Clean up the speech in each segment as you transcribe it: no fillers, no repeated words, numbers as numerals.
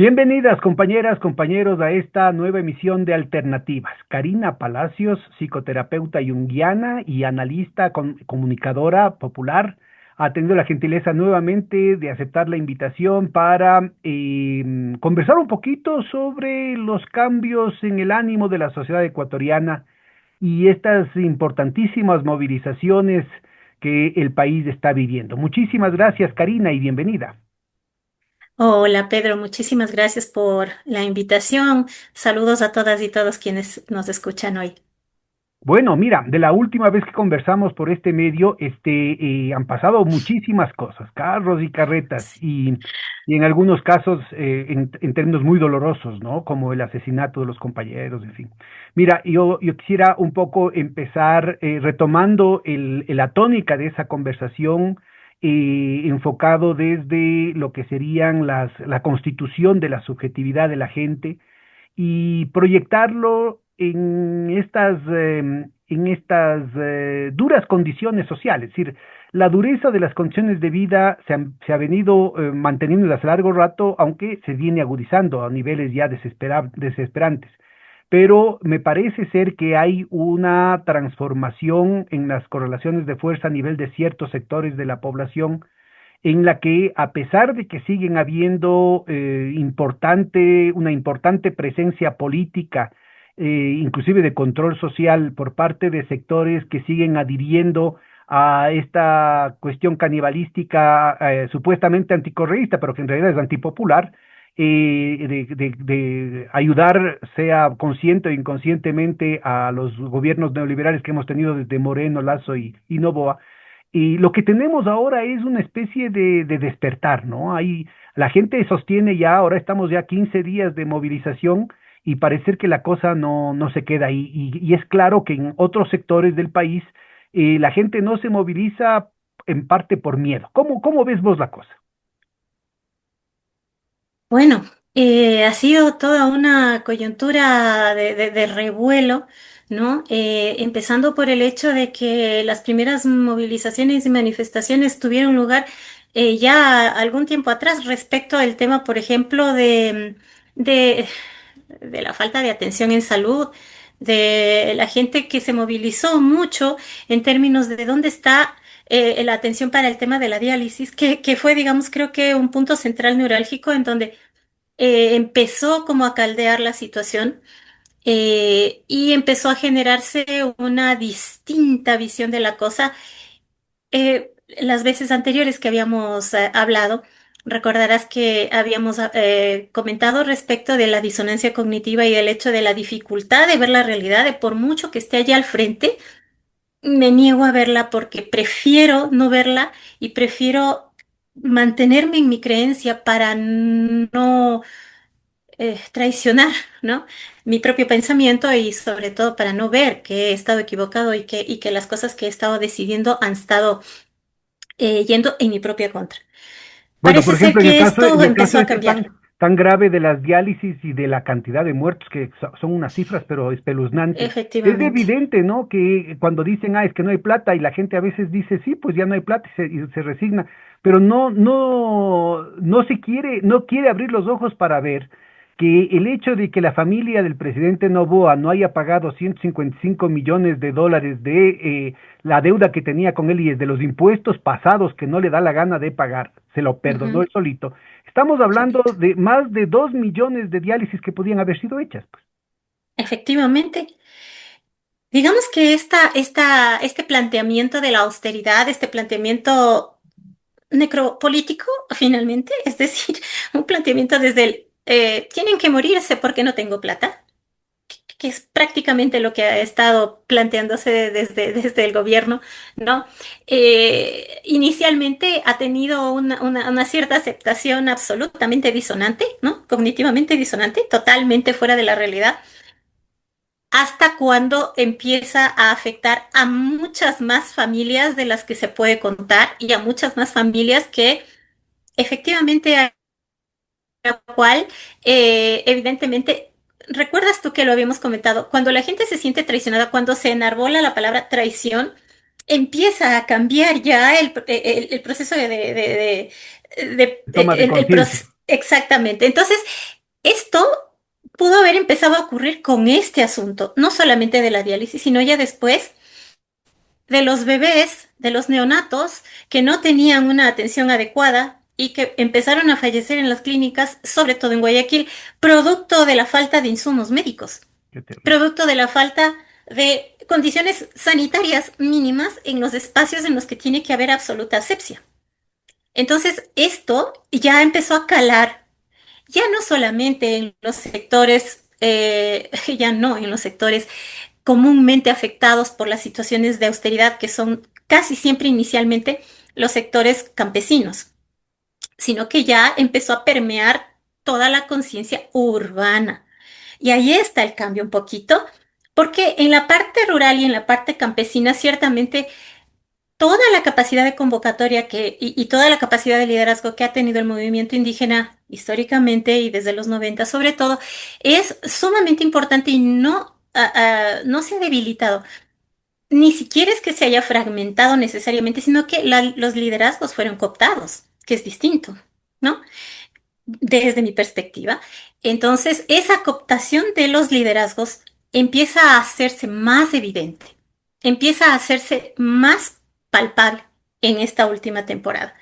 Bienvenidas, compañeras, compañeros, a esta nueva emisión de Alternativas. Karina Palacios, psicoterapeuta junguiana y analista comunicadora popular, ha tenido la gentileza nuevamente de aceptar la invitación para conversar un poquito sobre los cambios en el ánimo de la sociedad ecuatoriana y estas importantísimas movilizaciones que el país está viviendo. Muchísimas gracias, Karina, y bienvenida. Hola Pedro, muchísimas gracias por la invitación. Saludos a todas y todos quienes nos escuchan hoy. Bueno, mira, de la última vez que conversamos por este medio, han pasado muchísimas cosas, carros y carretas, Sí. y en algunos casos en términos muy dolorosos, ¿no? Como el asesinato de los compañeros, en fin. Mira, yo quisiera un poco empezar retomando la tónica de esa conversación, enfocado desde lo que serían la constitución de la subjetividad de la gente y proyectarlo en estas duras condiciones sociales. Es decir, la dureza de las condiciones de vida se ha venido manteniendo desde hace largo rato, aunque se viene agudizando a niveles ya desesperantes. Pero me parece ser que hay una transformación en las correlaciones de fuerza a nivel de ciertos sectores de la población en la que a pesar de que siguen habiendo una importante presencia política, inclusive de control social por parte de sectores que siguen adhiriendo a esta cuestión canibalística supuestamente anticorreísta, pero que en realidad es antipopular, de ayudar, sea consciente o inconscientemente, a los gobiernos neoliberales que hemos tenido desde Moreno, Lazo y Noboa. Y lo que tenemos ahora es una especie de despertar, ¿no? La gente sostiene ya, ahora estamos ya 15 días de movilización y parece que la cosa no se queda ahí. Y es claro que en otros sectores del país la gente no se moviliza en parte por miedo. ¿Cómo ves vos la cosa? Bueno, ha sido toda una coyuntura de revuelo, ¿no? Empezando por el hecho de que las primeras movilizaciones y manifestaciones tuvieron lugar ya algún tiempo atrás respecto al tema, por ejemplo, de, de la falta de atención en salud, de la gente que se movilizó mucho en términos de dónde está la atención para el tema de la diálisis, que fue, digamos, creo que un punto central neurálgico en donde empezó como a caldear la situación y empezó a generarse una distinta visión de la cosa. Las veces anteriores que habíamos hablado, recordarás que habíamos comentado respecto de la disonancia cognitiva y del hecho de la dificultad de ver la realidad, de por mucho que esté allá al frente, me niego a verla porque prefiero no verla y prefiero mantenerme en mi creencia para no traicionar, ¿no? Mi propio pensamiento y sobre todo para no ver que he estado equivocado y que las cosas que he estado decidiendo han estado yendo en mi propia contra. Bueno, por Parece ser ejemplo, en el que caso, esto en el empezó caso a este cambiar. tan grave de las diálisis y de la cantidad de muertos, que son unas cifras pero espeluznantes, es Efectivamente. evidente, ¿no? Que cuando dicen, es que no hay plata, y la gente a veces dice, sí, pues ya no hay plata y se resigna, pero no quiere abrir los ojos para ver que el hecho de que la familia del presidente Noboa no haya pagado 155 millones de dólares de la deuda que tenía con él y de los impuestos pasados que no le da la gana de pagar, se lo perdonó Ujú, él solito. Estamos hablando solito. de más de 2 millones de diálisis que podían haber sido hechas, pues. Efectivamente. Digamos que este planteamiento de la austeridad, este planteamiento necropolítico, finalmente, es decir, un planteamiento desde el tienen que morirse porque no tengo plata, que es prácticamente lo que ha estado planteándose desde el gobierno, ¿no? Inicialmente ha tenido una cierta aceptación absolutamente disonante, ¿no? Cognitivamente disonante, totalmente fuera de la realidad, hasta cuando empieza a afectar a muchas más familias de las que se puede contar y a muchas más familias que efectivamente a la cual evidentemente. ¿Recuerdas tú que lo habíamos comentado? Cuando la gente se siente traicionada, cuando se enarbola la palabra traición, empieza a cambiar ya el proceso Toma de conciencia. exactamente. Entonces, Esto pudo haber empezado a ocurrir con este asunto, no solamente de la diálisis, sino ya después de los bebés, de los neonatos que no tenían una atención adecuada y que empezaron a fallecer en las clínicas, sobre todo en Guayaquil, producto de la falta de insumos médicos, Qué terrible. producto de la falta de condiciones sanitarias mínimas en los espacios en los que tiene que haber absoluta asepsia. Entonces, esto ya empezó a calar, ya no solamente en los sectores, ya no en los sectores comúnmente afectados por las situaciones de austeridad, que son casi siempre inicialmente los sectores campesinos, sino que ya empezó a permear toda la conciencia urbana. Y ahí está el cambio un poquito, porque en la parte rural y en la parte campesina, ciertamente toda la capacidad de convocatoria y toda la capacidad de liderazgo que ha tenido el movimiento indígena históricamente y desde los 90 sobre todo, es sumamente importante y no se ha debilitado. Ni siquiera es que se haya fragmentado necesariamente, sino que los liderazgos fueron cooptados, que es distinto, ¿no? Desde mi perspectiva. Entonces, esa cooptación de los liderazgos empieza a hacerse más evidente, empieza a hacerse más palpable en esta última temporada.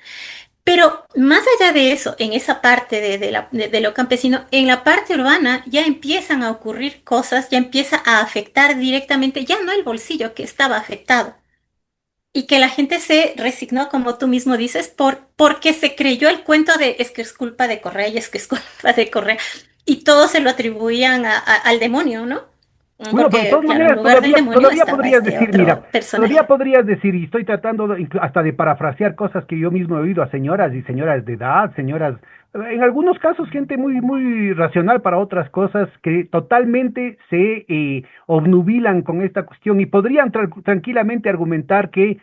Pero más allá de eso, en esa parte de lo campesino, en la parte urbana ya empiezan a ocurrir cosas, ya empieza a afectar directamente, ya no el bolsillo que estaba afectado, y que la gente se resignó, como tú mismo dices, porque se creyó el cuento de es que es culpa de Correa y es que es culpa de Correa. Y todos se lo atribuían al demonio, ¿no? Bueno, pero de Porque, todas claro, en maneras, lugar del demonio todavía estaba podrías este decir, mira, otro todavía personaje. podrías decir, y estoy tratando hasta de parafrasear cosas que yo mismo he oído a señoras y señoras de edad, señoras, en algunos casos gente muy, muy racional para otras cosas que totalmente se obnubilan con esta cuestión y podrían tranquilamente argumentar que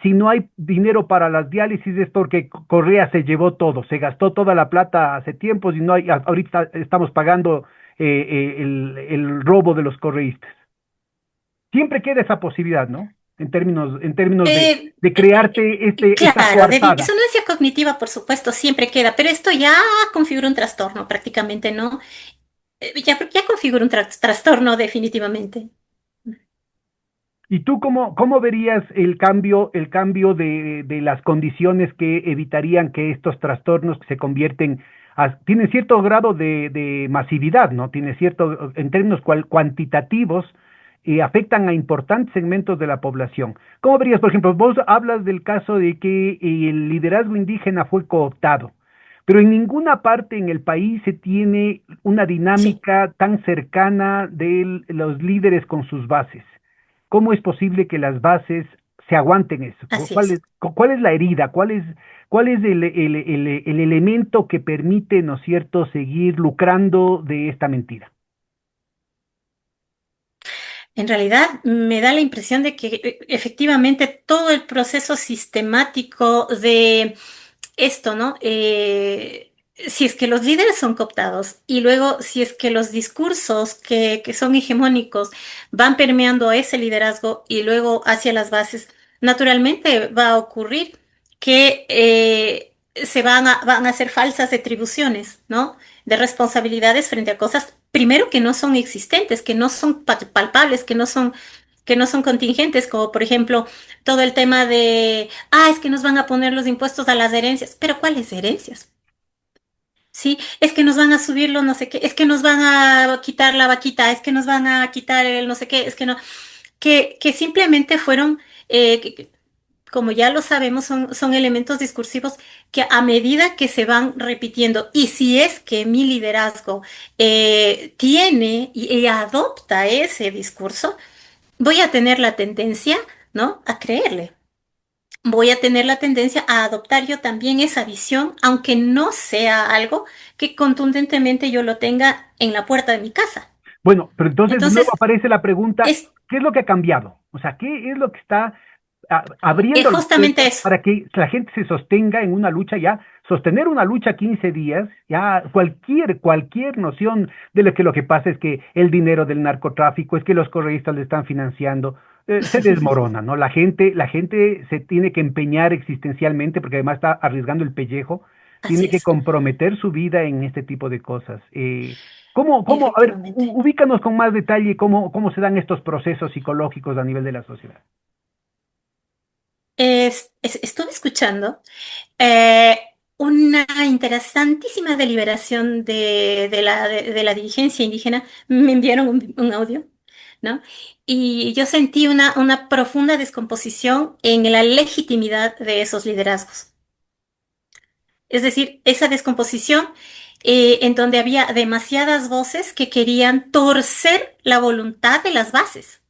si no hay dinero para las diálisis es porque Correa se llevó todo, se gastó toda la plata hace tiempos y no hay, ahorita estamos pagando el robo de los correístas. Siempre queda esa posibilidad, ¿no? En términos Eh, de eh, crearte esta claro, de coartada. disonancia cognitiva, por supuesto, siempre queda, pero esto ya configura un trastorno prácticamente, ¿no? Ya configura un trastorno definitivamente. ¿Y tú cómo verías el cambio de las condiciones que evitarían que estos trastornos se convierten, tienen cierto grado de masividad, ¿no? Tiene cierto, en términos cuantitativos, afectan a importantes segmentos de la población. ¿Cómo verías, por ejemplo, vos hablas del caso de que el liderazgo indígena fue cooptado, pero en ninguna parte en el país se tiene una Sí, dinámica tan cercana de los líderes con sus bases? ¿Cómo es posible que las bases se aguanten eso? así es. Cuál es la herida? Cuál es el elemento que permite, ¿no es cierto?, seguir lucrando de esta mentira. En realidad me da la impresión de que efectivamente todo el proceso sistemático de esto, ¿no? Si es que los líderes son cooptados y luego si es que los discursos que son hegemónicos van permeando a ese liderazgo y luego hacia las bases, naturalmente va a ocurrir que van a hacer falsas atribuciones, ¿no? De responsabilidades frente a cosas, primero que no son existentes, que no son palpables, que no son contingentes, como por ejemplo todo el tema de, es que nos van a poner los impuestos a las herencias, pero ¿cuáles herencias? Sí, es que nos van a subirlo, no sé qué, es que nos van a quitar la vaquita, es que nos van a quitar el no sé qué, es que no, que simplemente fueron, como ya lo sabemos, son elementos discursivos que a medida que se van repitiendo, y si es que mi liderazgo tiene y adopta ese discurso, voy a tener la tendencia, ¿no? A creerle. Voy a tener la tendencia a adoptar yo también esa visión, aunque no sea algo que contundentemente yo lo tenga en la puerta de mi casa. Bueno, pero entonces de nuevo Entonces, aparece la pregunta, es, ¿qué es lo que ha cambiado? O sea, ¿qué es lo que está es abriendo las justamente puertas eso. para que la gente se sostenga en una lucha ya? Sostener una lucha 15 días, ya cualquier noción de lo que pasa es que el dinero del narcotráfico, es que los correístas le están financiando, se desmorona, ¿no? La gente se tiene que empeñar existencialmente porque además está arriesgando el pellejo. Así tiene que es, comprometer su vida en este tipo de cosas. A ver, efectivamente. ubícanos con más detalle cómo se dan estos procesos psicológicos a nivel de la sociedad. Estuve escuchando eh, una interesantísima deliberación de la dirigencia indígena. Me enviaron un audio, ¿no? Y yo sentí una profunda descomposición en la legitimidad de esos liderazgos. Es decir, esa descomposición en donde había demasiadas voces que querían torcer la voluntad de las bases.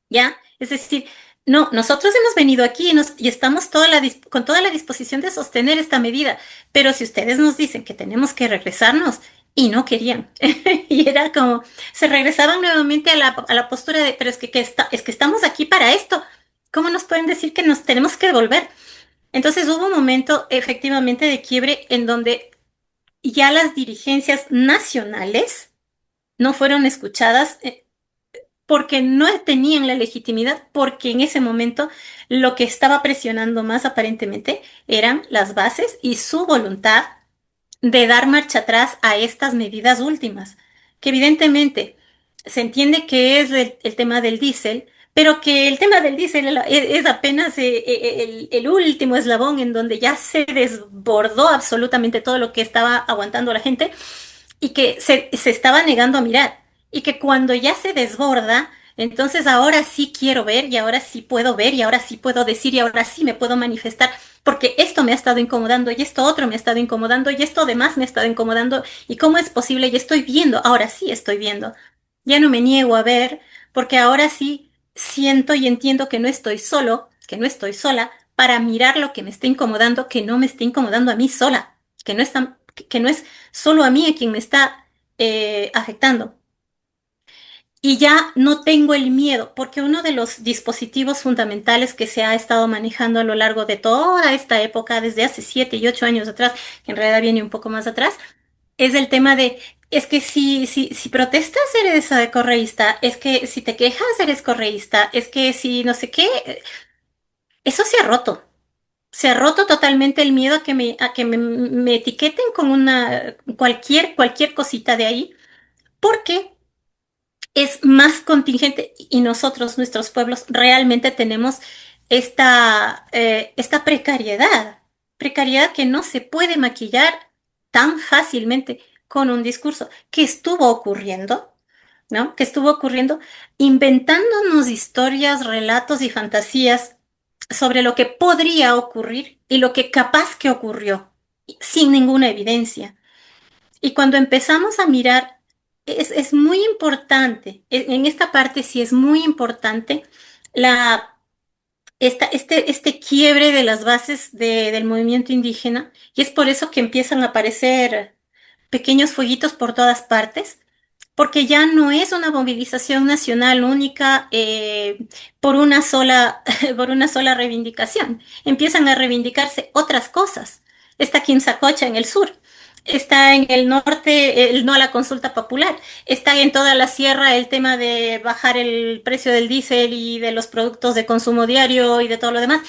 ¿Ya? Es decir, no, nosotros hemos venido aquí y estamos con toda la disposición de sostener esta medida, pero si ustedes nos dicen que tenemos que regresarnos, y no querían, y era como, se regresaban nuevamente a la postura de, pero es que estamos aquí para esto, ¿cómo nos pueden decir que nos tenemos que devolver? Entonces hubo un momento efectivamente de quiebre en donde ya las dirigencias nacionales no fueron escuchadas porque no tenían la legitimidad, porque en ese momento lo que estaba presionando más aparentemente eran las bases y su voluntad de dar marcha atrás a estas medidas últimas, que evidentemente se entiende que es el tema del diésel, pero que el tema del diésel es apenas el último eslabón en donde ya se desbordó absolutamente todo lo que estaba aguantando la gente y que se estaba negando a mirar. Y que cuando ya se desborda, entonces ahora sí quiero ver y ahora sí puedo ver y ahora sí puedo decir y ahora sí me puedo manifestar porque esto me ha estado incomodando y esto otro me ha estado incomodando y esto demás me ha estado incomodando y cómo es posible y estoy viendo, ahora sí estoy viendo. Ya no me niego a ver porque ahora sí siento y entiendo que no estoy solo, que no estoy sola para mirar lo que me está incomodando, que no me está incomodando a mí sola, que no es solo a mí a quien me está afectando. Y ya no tengo el miedo, porque uno de los dispositivos fundamentales que se ha estado manejando a lo largo de toda esta época, desde hace 7 y 8 años atrás, que en realidad viene un poco más atrás, es el tema de, es que si protestas eres correísta, es que si te quejas eres correísta, es que si no sé qué, eso se ha roto. Se ha roto totalmente el miedo a que me etiqueten con cualquier cosita de ahí, porque es más contingente y nosotros, nuestros pueblos, realmente tenemos esta precariedad que no se puede maquillar tan fácilmente con un discurso que estuvo ocurriendo, ¿no? Que estuvo ocurriendo inventándonos historias, relatos y fantasías sobre lo que podría ocurrir y lo que capaz que ocurrió, sin ninguna evidencia. Y cuando empezamos a mirar, es muy importante, en esta parte sí es muy importante la, este quiebre de las bases del movimiento indígena, y es por eso que empiezan a aparecer pequeños fueguitos por todas partes, porque ya no es una movilización nacional única por una sola, por una sola reivindicación. Empiezan a reivindicarse otras cosas. Está Quimsacocha en el sur, está en el norte el no a la consulta popular, está en toda la sierra el tema de bajar el precio del diésel y de los productos de consumo diario y de todo lo demás.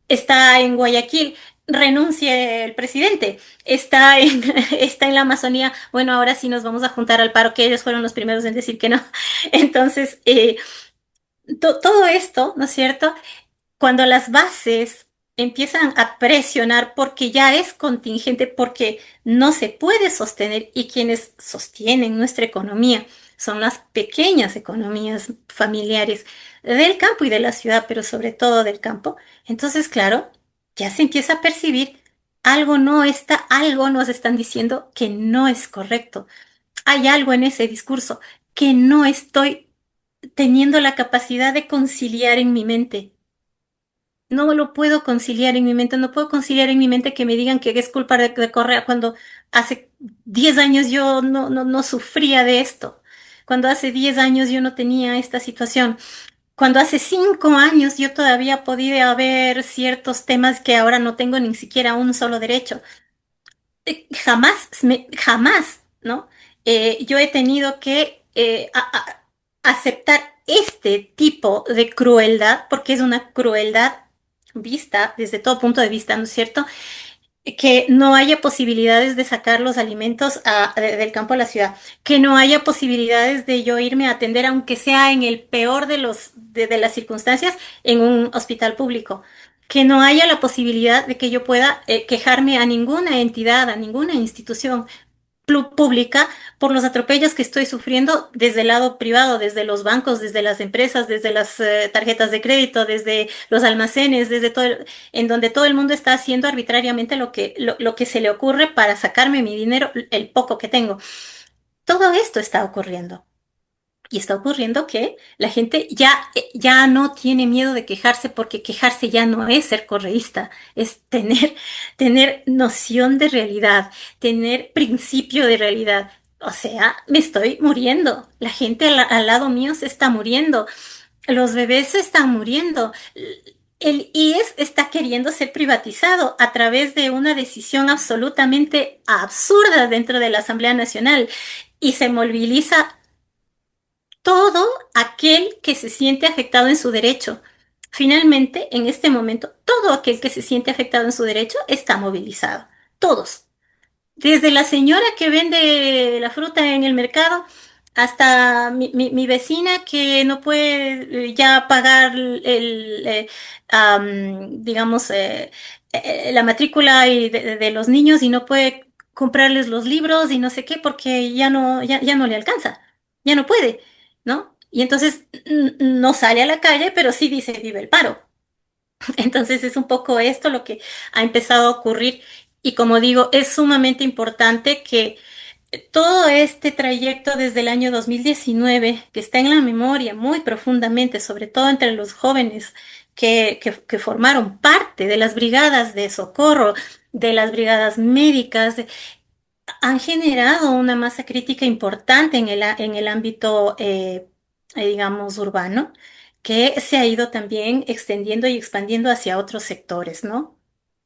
Está en Guayaquil, renuncie el presidente. Está en la Amazonía, bueno, ahora sí nos vamos a juntar al paro, que ellos fueron los primeros en decir que no. Entonces, todo esto, ¿no es cierto? Cuando las bases empiezan a presionar porque ya es contingente, porque no se puede sostener y quienes sostienen nuestra economía son las pequeñas economías familiares del campo y de la ciudad, pero sobre todo del campo. Entonces, claro, ya se empieza a percibir algo nos están diciendo que no es correcto. Hay algo en ese discurso que no estoy teniendo la capacidad de conciliar en mi mente. No lo puedo conciliar en mi mente, no puedo conciliar en mi mente que me digan que es culpa de Correa cuando hace 10 años yo no sufría de esto, cuando hace 10 años yo no tenía esta situación, cuando hace 5 años yo todavía podía ver ciertos temas que ahora no tengo ni siquiera un solo derecho. Jamás, ¿no? Yo he tenido que aceptar este tipo de crueldad, porque es una crueldad vista, desde todo punto de vista, ¿no es cierto? Que no haya posibilidades de sacar los alimentos del campo a la ciudad, que no haya posibilidades de yo irme a atender, aunque sea en el peor de las circunstancias, en un hospital público, que no haya la posibilidad de que yo pueda quejarme a ninguna entidad, a ninguna institución pública por los atropellos que estoy sufriendo desde el lado privado, desde los bancos, desde las empresas, desde las tarjetas de crédito, desde los almacenes, desde en donde todo el mundo está haciendo arbitrariamente lo que se le ocurre para sacarme mi dinero, el poco que tengo. Todo esto está ocurriendo. Y está ocurriendo que la gente ya no tiene miedo de quejarse porque quejarse ya no es ser correísta, es tener noción de realidad, tener principio de realidad. O sea, me estoy muriendo. La gente al lado mío se está muriendo. Los bebés se están muriendo. El IES está queriendo ser privatizado a través de una decisión absolutamente absurda dentro de la Asamblea Nacional y se moviliza todo aquel que se siente afectado en su derecho. Finalmente, en este momento, todo aquel que se siente afectado en su derecho está movilizado. Todos. Desde la señora que vende la fruta en el mercado hasta mi vecina que no puede ya pagar digamos, la matrícula de los niños y no puede comprarles los libros y no sé qué porque ya no le alcanza, ya no puede, ¿no? Y entonces no sale a la calle, pero sí dice vive el paro. Entonces es un poco esto lo que ha empezado a ocurrir y como digo, es sumamente importante que todo este trayecto desde el año 2019, que está en la memoria muy profundamente, sobre todo entre los jóvenes que formaron parte de las brigadas de socorro, de las brigadas médicas, han generado una masa crítica importante en el ámbito, digamos, urbano, que se ha ido también extendiendo y expandiendo hacia otros sectores, ¿no?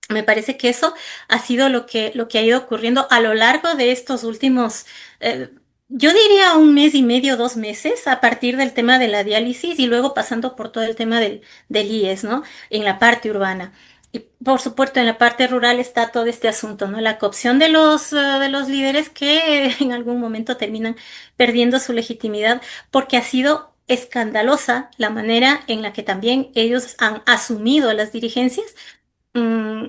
Me parece que eso ha sido lo que ha ido ocurriendo a lo largo de estos últimos, eh, yo diría un mes y medio, 2 meses, a partir del tema de la diálisis y luego pasando por todo el tema del IES, ¿no? En la parte urbana. Y por supuesto, en la parte rural está todo este asunto, ¿no? La coopción de los líderes que en algún momento terminan perdiendo su legitimidad porque ha sido escandalosa la manera en la que también ellos han asumido las dirigencias. mm,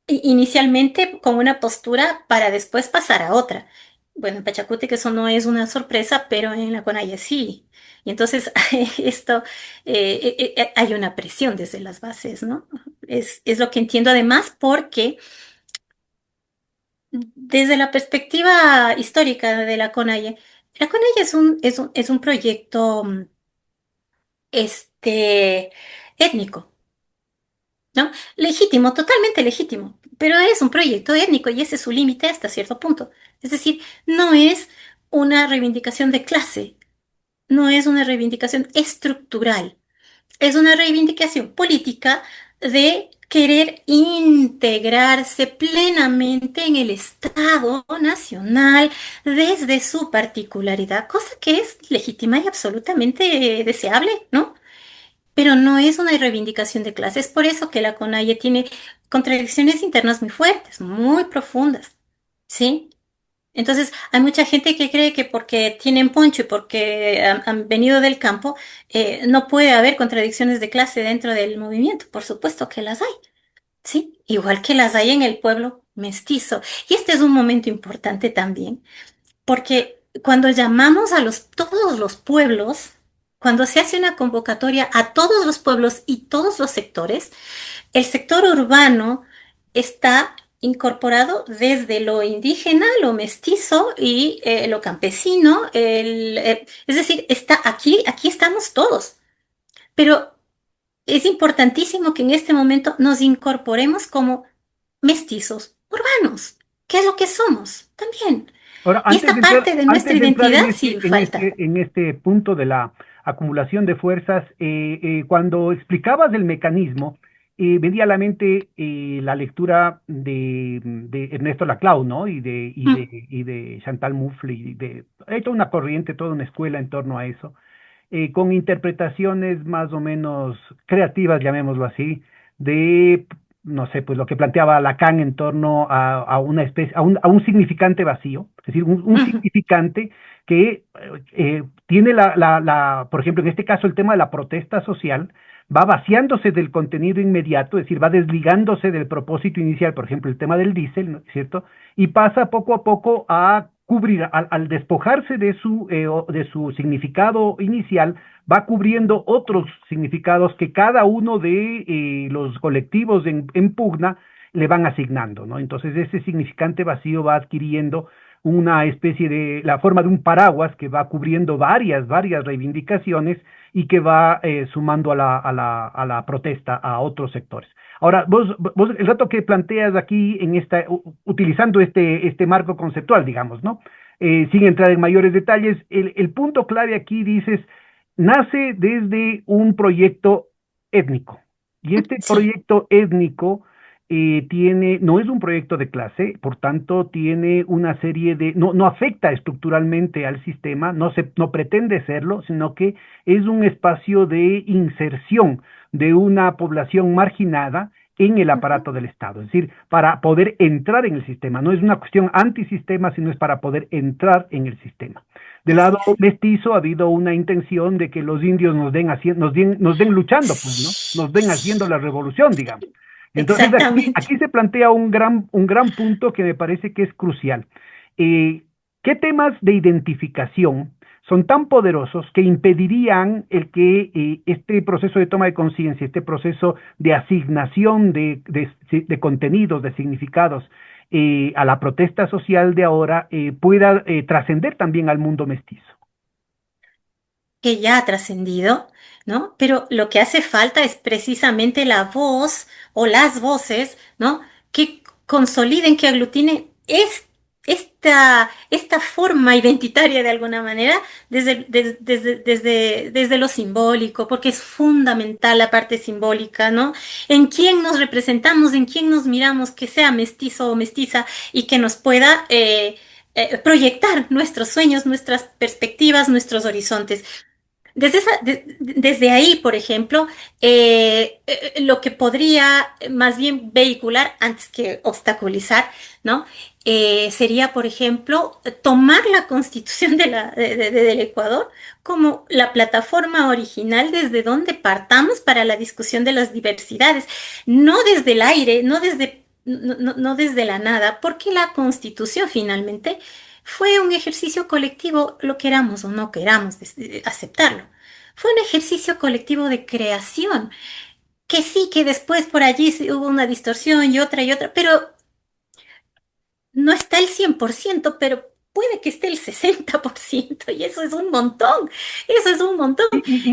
Inicialmente con una postura para después pasar a otra. Bueno, en Pachacuti que eso no es una sorpresa, pero en la Conaya sí. Y entonces esto, hay una presión desde las bases, ¿no? Es lo que entiendo además porque desde la perspectiva histórica de la CONAIE es un proyecto este, étnico. ¿No? Legítimo, totalmente legítimo, pero es un proyecto étnico y ese es su límite hasta cierto punto. Es decir, no es una reivindicación de clase, no es una reivindicación estructural, es una reivindicación política de querer integrarse plenamente en el Estado nacional desde su particularidad, cosa que es legítima y absolutamente deseable, ¿no? Pero no es una reivindicación de clase. Es por eso que la CONAIE tiene contradicciones internas muy fuertes, muy profundas, ¿sí? Entonces, hay mucha gente que cree que porque tienen poncho y porque han venido del campo, no puede haber contradicciones de clase dentro del movimiento. Por supuesto que las hay, ¿sí? Igual que las hay en el pueblo mestizo. Y este es un momento importante también porque cuando llamamos a todos los pueblos, cuando se hace una convocatoria a todos los pueblos y todos los sectores, el sector urbano está incorporado desde lo indígena, lo mestizo y lo campesino. Es decir, aquí estamos todos. Pero es importantísimo que en este momento nos incorporemos como mestizos urbanos, que es lo que somos también. Ahora, Y esta parte de nuestra antes de entrar identidad sí falta. en este punto de la acumulación de fuerzas, cuando explicabas el mecanismo, venía a la mente la lectura de Ernesto Laclau, ¿no? Mm, Y de Chantal Moufle, hay toda una corriente, toda una escuela en torno a eso, con interpretaciones más o menos creativas, llamémoslo así, de, no sé, pues lo que planteaba Lacan en torno a una especie, a un significante vacío, es decir, un Ujú. significante que tiene por ejemplo, en este caso el tema de la protesta social, va vaciándose del contenido inmediato, es decir, va desligándose del propósito inicial, por ejemplo, el tema del diésel, ¿no es cierto? Y pasa poco a poco a cubrir, al despojarse de su significado inicial, va cubriendo otros significados que cada uno de los colectivos en pugna le van asignando, ¿no? Entonces ese significante vacío va adquiriendo una especie de, la forma de un paraguas que va cubriendo varias reivindicaciones y que va sumando a la protesta a otros sectores. Ahora, el rato que planteas aquí en utilizando este marco conceptual, digamos, ¿no? Sin entrar en mayores detalles, el punto clave aquí dices, nace desde un proyecto étnico. Y este Sí, proyecto étnico no es un proyecto de clase, por tanto, tiene una serie no afecta estructuralmente al sistema, no pretende serlo, sino que es un espacio de inserción de una población marginada en el ujú, aparato del Estado, es decir, para poder entrar en el sistema. No es una cuestión antisistema, sino es para poder entrar en el sistema. Del así lado es. mestizo ha habido una intención de que los indios nos den luchando, pues, ¿no? Nos den haciendo la revolución, digamos. Y entonces Exactamente. aquí se plantea un gran punto que me parece que es crucial. Eh, ¿Qué temas de identificación son tan poderosos que impedirían el que este proceso de toma de conciencia, este proceso de asignación de contenidos, de significados a la protesta social de ahora pueda trascender también al mundo mestizo? Que ya ha trascendido, ¿no? Pero lo que hace falta es precisamente la voz o las voces, ¿no? Que consoliden, que aglutinen esta forma identitaria de alguna manera desde lo simbólico, porque es fundamental la parte simbólica, ¿no? En quién nos representamos, en quién nos miramos, que sea mestizo o mestiza y que nos pueda proyectar nuestros sueños, nuestras perspectivas, nuestros horizontes. Desde ahí, por ejemplo, lo que podría más bien vehicular antes que obstaculizar, ¿no? Sería, por ejemplo, tomar la constitución del Ecuador como la plataforma original desde donde partamos para la discusión de las diversidades, no desde el aire, no desde la nada, porque la constitución finalmente fue un ejercicio colectivo, lo queramos o no queramos aceptarlo. Fue un ejercicio colectivo de creación, que sí, que después por allí hubo una distorsión y otra, pero no está el 100%, pero puede que esté el 60% y eso es un montón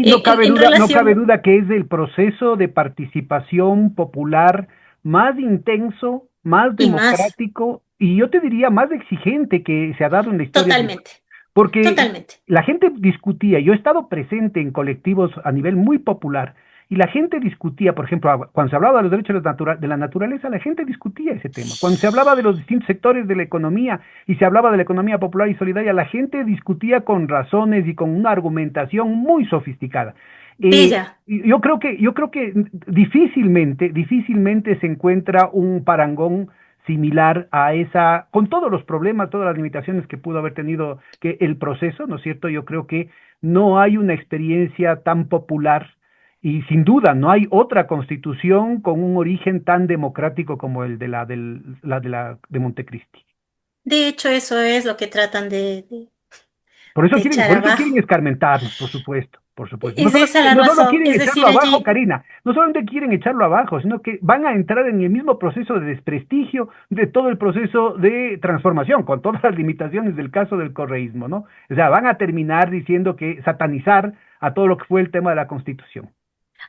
Y no cabe en duda, no cabe relación duda que es el proceso de participación popular más intenso, más y más, democrático y yo te diría más exigente que se ha dado en la historia del totalmente, porque totalmente. la gente discutía, yo he estado presente en colectivos a nivel muy popular, y la gente discutía, por ejemplo, cuando se hablaba de los derechos de la naturaleza, la gente discutía ese tema. Cuando se hablaba de los distintos sectores de la economía y se hablaba de la economía popular y solidaria, la gente discutía con razones y con una argumentación muy sofisticada. Eh, Bella. yo creo que difícilmente se encuentra un parangón similar a esa, con todos los problemas, todas las limitaciones que pudo haber tenido que el proceso, ¿no es cierto? Yo creo que no hay una experiencia tan popular y sin duda no hay otra constitución con un origen tan democrático como el de de Montecristi. De hecho, eso es lo que tratan de echar Por eso quieren abajo. escarmentarnos, por supuesto, por supuesto. Es esa la No solo razón, quieren es echarlo decir, abajo, allí. Karina, no solamente quieren echarlo abajo, sino que van a entrar en el mismo proceso de desprestigio de todo el proceso de transformación, con todas las limitaciones del caso del correísmo, ¿no? O sea, van a terminar diciendo que satanizar a todo lo que fue el tema de la Constitución.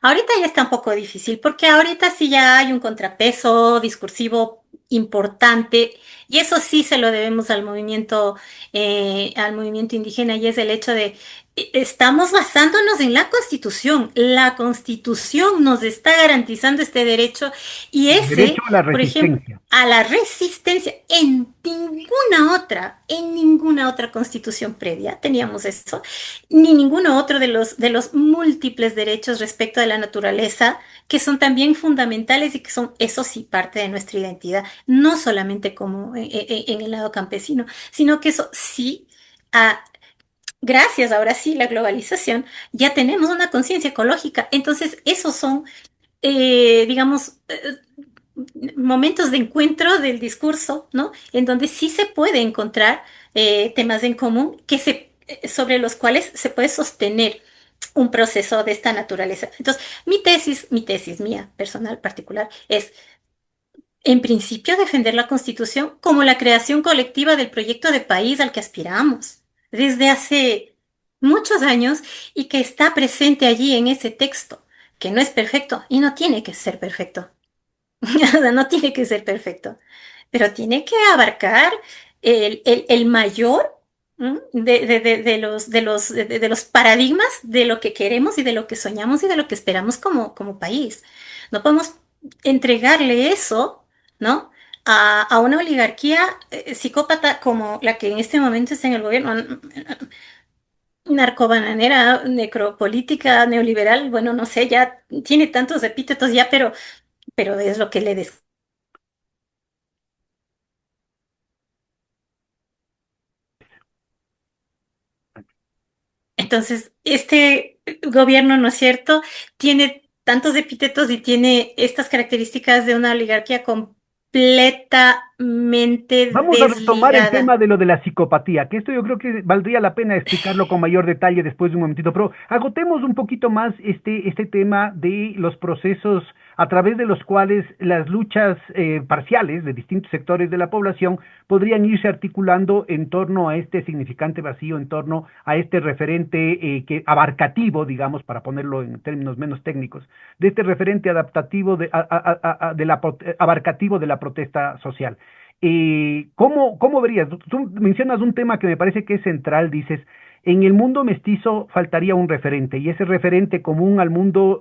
Ahorita ya está un poco difícil porque ahorita sí ya hay un contrapeso discursivo importante y eso sí se lo debemos al movimiento indígena y es el hecho de estamos basándonos en la Constitución. La Constitución nos está garantizando este derecho y Derecho ese, a la por ejemplo, resistencia. a la resistencia, en ninguna otra Constitución previa teníamos eso, ni ninguno otro de los múltiples derechos respecto de la naturaleza que son también fundamentales y que son, eso sí, parte de nuestra identidad, no solamente como en el lado campesino, sino que eso sí gracias, ahora sí, la globalización, ya tenemos una conciencia ecológica. Entonces, esos son, digamos, momentos de encuentro del discurso, ¿no? En donde sí se puede encontrar temas en común sobre los cuales se puede sostener un proceso de esta naturaleza. Entonces, mi tesis mía, personal, particular, es en principio, defender la Constitución como la creación colectiva del proyecto de país al que aspiramos desde hace muchos años y que está presente allí en ese texto, que no es perfecto y no tiene que ser perfecto. O sea, no tiene que ser perfecto, pero tiene que abarcar el mayor de los paradigmas de lo que queremos y de lo que soñamos y de lo que esperamos como país. No podemos entregarle eso, ¿no? A una oligarquía psicópata como la que en este momento está en el gobierno, narcobananera, necropolítica, neoliberal, bueno, no sé, ya tiene tantos epítetos ya, pero es lo que le des. Entonces, este gobierno, ¿no es cierto?, tiene tantos epítetos y tiene estas características de una oligarquía completamente Vamos a retomar el tema desligada. de lo de la psicopatía, que esto yo creo que valdría la pena explicarlo con mayor detalle después de un momentito, pero agotemos un poquito más este tema de los procesos a través de los cuales las luchas parciales de distintos sectores de la población podrían irse articulando en torno a este significante vacío, en torno a este referente que abarcativo, digamos, para ponerlo en términos menos técnicos, de este referente adaptativo abarcativo de la protesta social. ¿Cómo verías? Tú mencionas un tema que me parece que es central, dices, en el mundo mestizo faltaría un referente, y ese referente común al mundo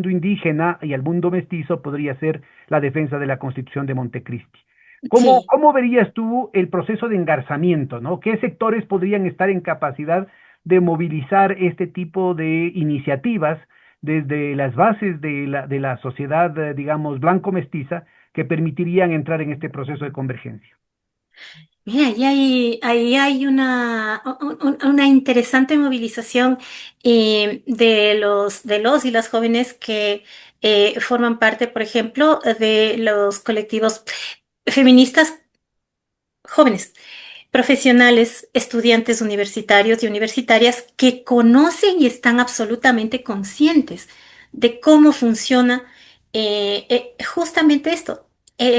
indígena y al mundo mestizo podría ser la defensa de la Constitución de Montecristi. Sí. ¿Cómo verías tú el proceso de engarzamiento, ¿no? ¿Qué sectores podrían estar en capacidad de movilizar este tipo de iniciativas desde las bases de la sociedad, digamos, blanco-mestiza, que permitirían entrar en este proceso de convergencia? Mira, ahí hay una interesante movilización de los y las jóvenes que forman parte, por ejemplo, de los colectivos feministas jóvenes, profesionales, estudiantes universitarios y universitarias que conocen y están absolutamente conscientes de cómo funciona justamente esto,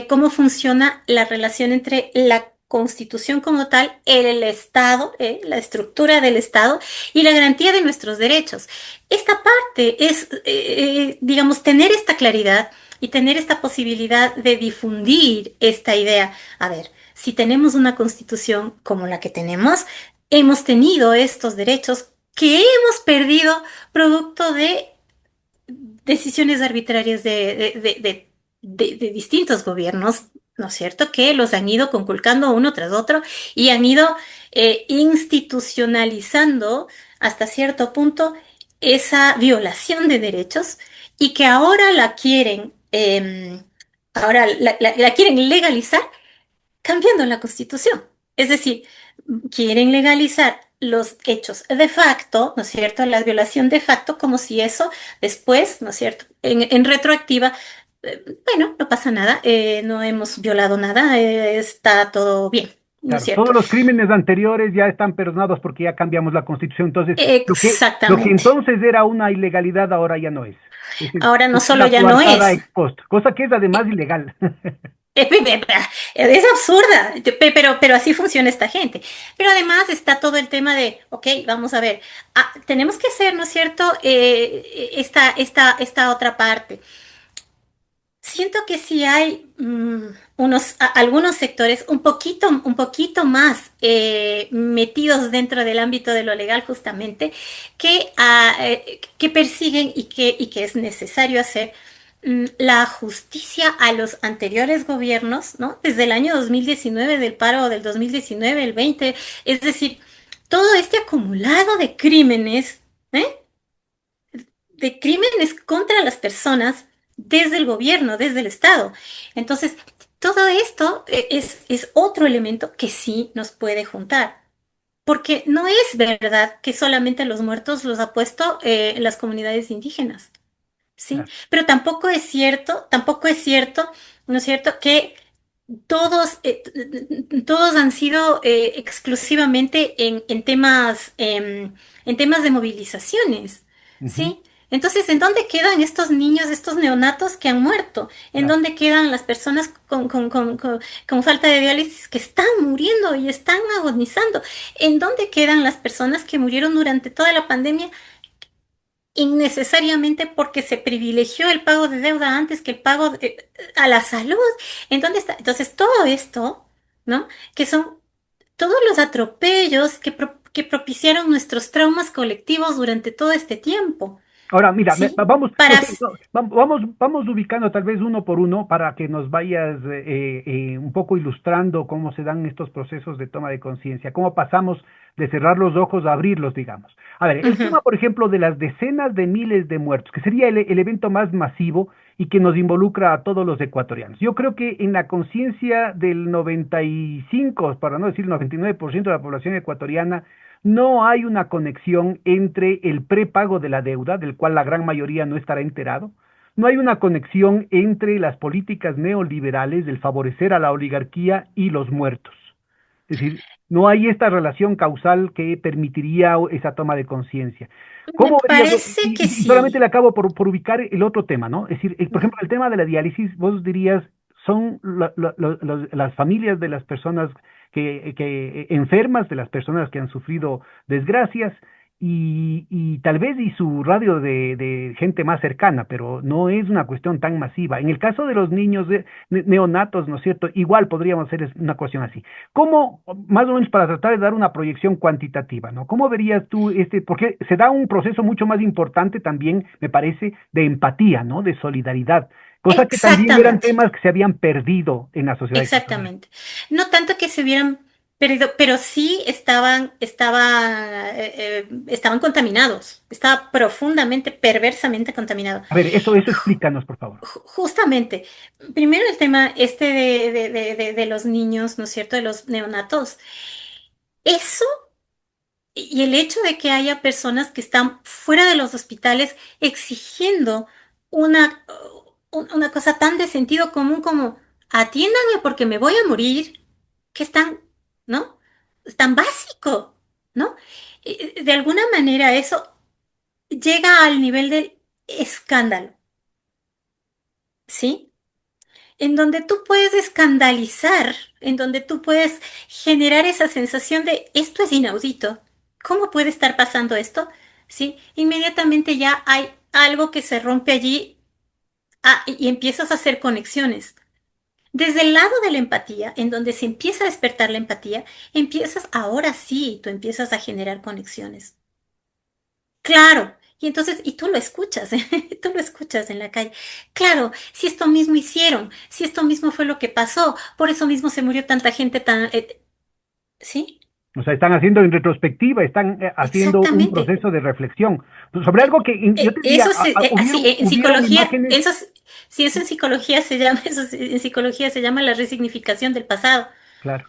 cómo funciona la relación entre la Constitución como tal, el Estado, la estructura del Estado y la garantía de nuestros derechos. Esta parte es, digamos, tener esta claridad y tener esta posibilidad de difundir esta idea. A ver, si tenemos una constitución como la que tenemos, hemos tenido estos derechos que hemos perdido producto de decisiones arbitrarias de distintos gobiernos, ¿no es cierto?, que los han ido conculcando uno tras otro y han ido institucionalizando hasta cierto punto esa violación de derechos y que ahora la quieren legalizar cambiando la Constitución. Es decir, quieren legalizar los hechos de facto, ¿no es cierto?, la violación de facto, como si eso después, ¿no es cierto?, en retroactiva, bueno, no pasa nada, no hemos violado nada, está todo bien, ¿no es Claro, todos cierto? los crímenes anteriores ya están perdonados porque ya cambiamos la Constitución. Entonces, lo que Exactamente. entonces era una ilegalidad ahora ya no es. Ahora no Es solo una ya no coartada es. ex post, cosa que es además ilegal. Es absurda, pero así funciona esta gente. Pero además está todo el tema de, ok, vamos a ver, tenemos que hacer, ¿no es cierto?, esta otra parte. Siento que sí hay algunos sectores un poquito más metidos dentro del ámbito de lo legal justamente, que persiguen y que es necesario hacer la justicia a los anteriores gobiernos, ¿no? Desde el año 2019, del paro del 2019, el 20, es decir, todo este acumulado ¿eh? de crímenes contra las personas desde el gobierno, desde el Estado. Entonces, todo esto es otro elemento que sí nos puede juntar. Porque no es verdad que solamente los muertos los ha puesto las comunidades indígenas, ¿sí? Claro. Pero tampoco es cierto, ¿no es cierto?, que todos han sido exclusivamente en temas de movilizaciones, Ujú, ¿sí? Entonces, ¿en dónde quedan estos niños, estos neonatos que han muerto? ¿En claro. dónde quedan las personas con falta de diálisis que están muriendo y están agonizando? ¿En dónde quedan las personas que murieron durante toda la pandemia innecesariamente porque se privilegió el pago de deuda antes que el pago a la salud? ¿En dónde está? Entonces, todo esto, ¿no? Que son todos los atropellos que propiciaron nuestros traumas colectivos durante todo este tiempo, Ahora, mira, ¿sí? vamos, no Para... sé, no, vamos ubicando tal vez uno por uno para que nos vayas un poco ilustrando cómo se dan estos procesos de toma de conciencia, cómo pasamos de cerrar los ojos a abrirlos, digamos. A ver, el Ujú. tema, por ejemplo, de las decenas de miles de muertos, que sería el evento más masivo y que nos involucra a todos los ecuatorianos. Yo creo que en la conciencia del 95, para no decir 99% de la población ecuatoriana, no hay una conexión entre el prepago de la deuda, del cual la gran mayoría no estará enterado. No hay una conexión entre las políticas neoliberales del favorecer a la oligarquía y los muertos. Es decir, no hay esta relación causal que permitiría esa toma de conciencia. Me ¿Cómo verías? parece que Y solamente sí. le acabo por ubicar el otro tema, ¿no? Es decir, por ejemplo, el tema de la diálisis, vos dirías, son las familias de las personas que enfermas, de las personas que han sufrido desgracias, y tal vez y su radio de gente más cercana, pero no es una cuestión tan masiva. En el caso de los niños neonatos, ¿no es cierto? Igual podríamos hacer una cuestión así. ¿Cómo, más o menos para tratar de dar una proyección cuantitativa, ¿no? ¿Cómo verías tú porque se da un proceso mucho más importante también, me parece, de empatía, ¿no? De solidaridad, cosa que también eran Exactamente. temas que se habían perdido en la sociedad ecuatoriana. Exactamente. No tanto que se hubieran perdido, pero sí estaban contaminados. Estaba profundamente, perversamente contaminado. A ver, eso explícanos, por favor. Justamente, primero el tema este de los niños, ¿no es cierto? De los neonatos. Eso y el hecho de que haya personas que están fuera de los hospitales exigiendo una, una cosa tan de sentido común como atiéndanme porque me voy a morir, que es tan, ¿no? Es tan básico, ¿no? De alguna manera eso llega al nivel del escándalo, ¿sí? En donde tú puedes escandalizar, en donde tú puedes generar esa sensación de esto es inaudito. ¿Cómo puede estar pasando esto? ¿Sí? Inmediatamente ya hay algo que se rompe allí y empiezas a hacer conexiones. Desde el lado de la empatía, en donde se empieza a despertar la empatía, ahora sí, tú empiezas a generar conexiones. Claro. Y entonces, y tú lo escuchas, tú lo escuchas en la calle. Claro, si esto mismo hicieron, si esto mismo fue lo que pasó, por eso mismo se murió tanta gente ¿sí? O sea, están haciendo en retrospectiva, están haciendo un Exactamente. proceso de reflexión sobre algo que yo te diría, Eso se, así, en hubieron psicología, imágenes, si eso en psicología se llama, en psicología se llama la resignificación del pasado, claro,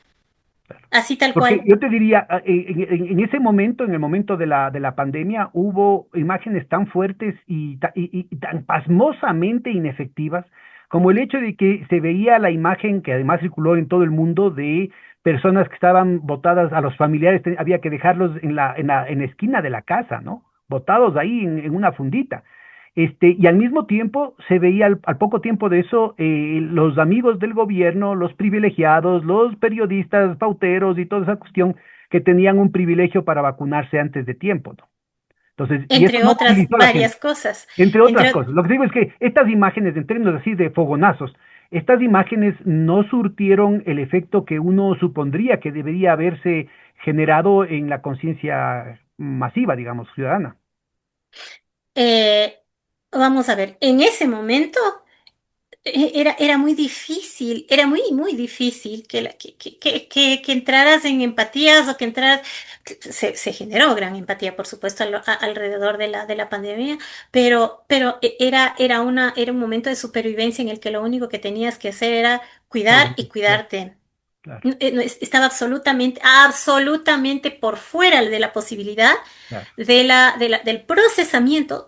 claro. así tal Porque cual. yo te diría, en ese momento, en el momento de la pandemia, hubo imágenes tan fuertes y tan pasmosamente inefectivas como el hecho de que se veía la imagen que además circuló en todo el mundo de personas que estaban botadas a los familiares, había que dejarlos en la esquina de la casa, ¿no? Botados ahí en una fundita. Y al mismo tiempo se veía al poco tiempo de eso los amigos del gobierno, los privilegiados, los periodistas pauteros y toda esa cuestión que tenían un privilegio para vacunarse antes de tiempo, ¿no? Entonces, y eso Entre no otras movilizó a la varias gente, cosas. entre otras Entre, cosas. Lo que digo es que estas imágenes, en términos así de fogonazos, estas imágenes no surtieron el efecto que uno supondría que debería haberse generado en la conciencia masiva, digamos, ciudadana. eh, vamos a ver, en ese momento era muy difícil, era muy difícil que entraras en empatías o que entraras, se generó gran empatía, por supuesto, alrededor de la pandemia, pero era un momento de supervivencia en el que lo único que tenías que hacer era cuidar y Sobrevivencia, cuidarte. claro, No, estaba absolutamente por fuera de la posibilidad claro. del procesamiento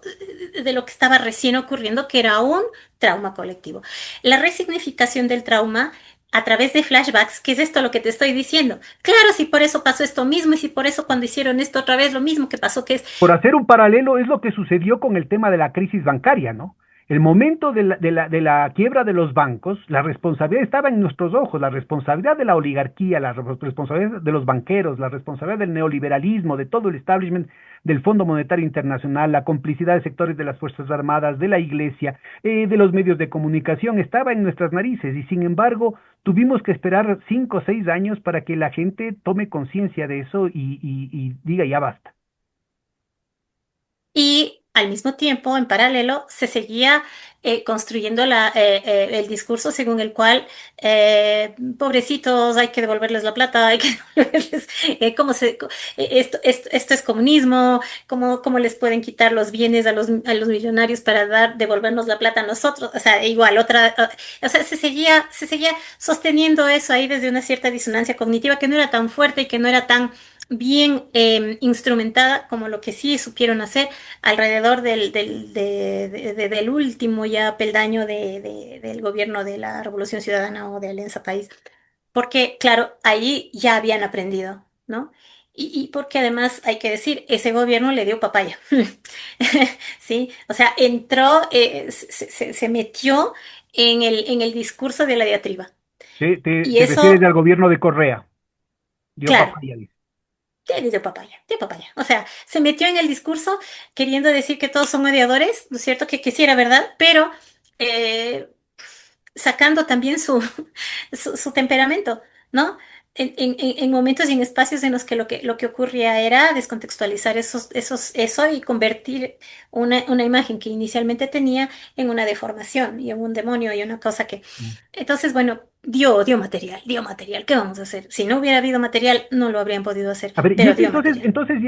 de lo que estaba recién ocurriendo, que era un trauma colectivo. La resignificación del trauma a través de flashbacks, que es esto lo que te estoy diciendo. Claro, si por eso pasó esto mismo y si por eso cuando hicieron esto otra vez lo mismo que pasó, que es Por hacer un paralelo, es lo que sucedió con el tema de la crisis bancaria, ¿no? El momento de la quiebra de los bancos, la responsabilidad estaba en nuestros ojos, la responsabilidad de la oligarquía, la responsabilidad de los banqueros, la responsabilidad del neoliberalismo, de todo el establishment del Fondo Monetario Internacional, la complicidad de sectores de las Fuerzas Armadas, de la Iglesia, de los medios de comunicación, estaba en nuestras narices y sin embargo tuvimos que esperar 5 o 6 años para que la gente tome conciencia de eso y diga ya basta. y al mismo tiempo, en paralelo, se seguía construyendo el discurso según el cual, pobrecitos, hay que devolverles la plata, hay que devolverles, esto es comunismo, cómo les pueden quitar los bienes a los millonarios para devolvernos la plata a nosotros, o sea, igual, o sea, se seguía sosteniendo eso ahí desde una cierta disonancia cognitiva que no era tan fuerte y que no era tan bien instrumentada como lo que sí supieron hacer alrededor del último ya peldaño del gobierno de la Revolución Ciudadana o de Alianza País. Porque, claro, ahí ya habían aprendido, ¿no? Y porque además, hay que decir, ese gobierno le dio papaya. ¿Sí? O sea, entró, se metió en el discurso de la diatriba. Y Te refieres eso, al gobierno de Correa, dio claro, papaya, dice. dio papaya, dio papaya. O sea, se metió en el discurso queriendo decir que todos son odiadores, ¿no es cierto? Que sí era verdad, pero eh, sacando también su temperamento, ¿no? En momentos y en espacios en los que lo que ocurría era descontextualizar eso y convertir una imagen que inicialmente tenía en una deformación y en un demonio y una cosa que... Entonces, bueno, dio material. ¿Qué vamos a hacer? Si no hubiera habido material, no lo habrían podido hacer, A ver, y pero es dio entonces, material.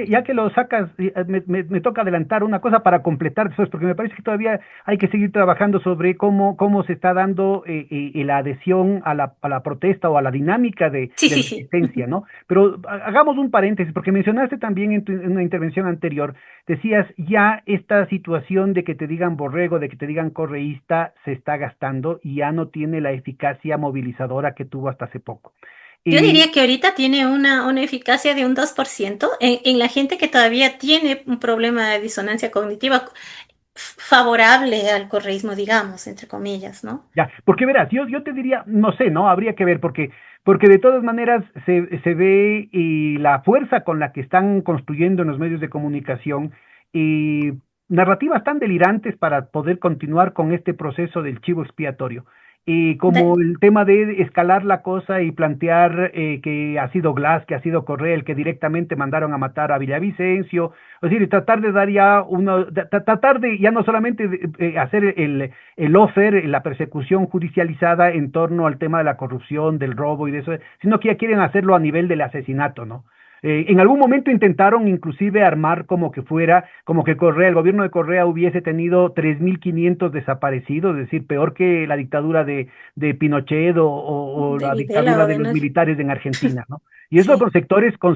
ya que lo sacas, me toca adelantar una cosa para completar después, porque me parece que todavía hay que seguir trabajando sobre cómo se está dando la adhesión a la protesta o a la dinámica Sí, de sí, sí. resistencia, ¿no? Pero hagamos un paréntesis, porque mencionaste también en una intervención anterior, decías, ya esta situación de que te digan borrego, de que te digan correísta, se está gastando y ya no tiene la eficacia movilizadora que tuvo hasta hace poco. Yo Y diría que ahorita tiene una eficacia de un 2% en la gente que todavía tiene un problema de disonancia cognitiva favorable al correísmo, digamos, entre comillas, ¿no? ya, porque verás, yo te diría, no sé, ¿no? Habría que ver, porque de todas maneras se ve la fuerza con la que están construyendo en los medios de comunicación y narrativas tan delirantes para poder continuar con este proceso del chivo expiatorio. Y como De- el tema de escalar la cosa y plantear que ha sido Glass, que ha sido Correa el que directamente mandaron a matar a Villavicencio, es decir, tratar de dar ya tratar de ya no solamente hacer el offer, la persecución judicializada en torno al tema de la corrupción, del robo y de eso, sino que ya quieren hacerlo a nivel del asesinato, ¿no? En algún momento intentaron inclusive armar como que Correa, el gobierno de Correa hubiese tenido 3.500 desaparecidos, es decir, peor que la dictadura de Pinochet o de la Videla dictadura o de los demás. militares en Argentina, ¿no? Y eso Sí. con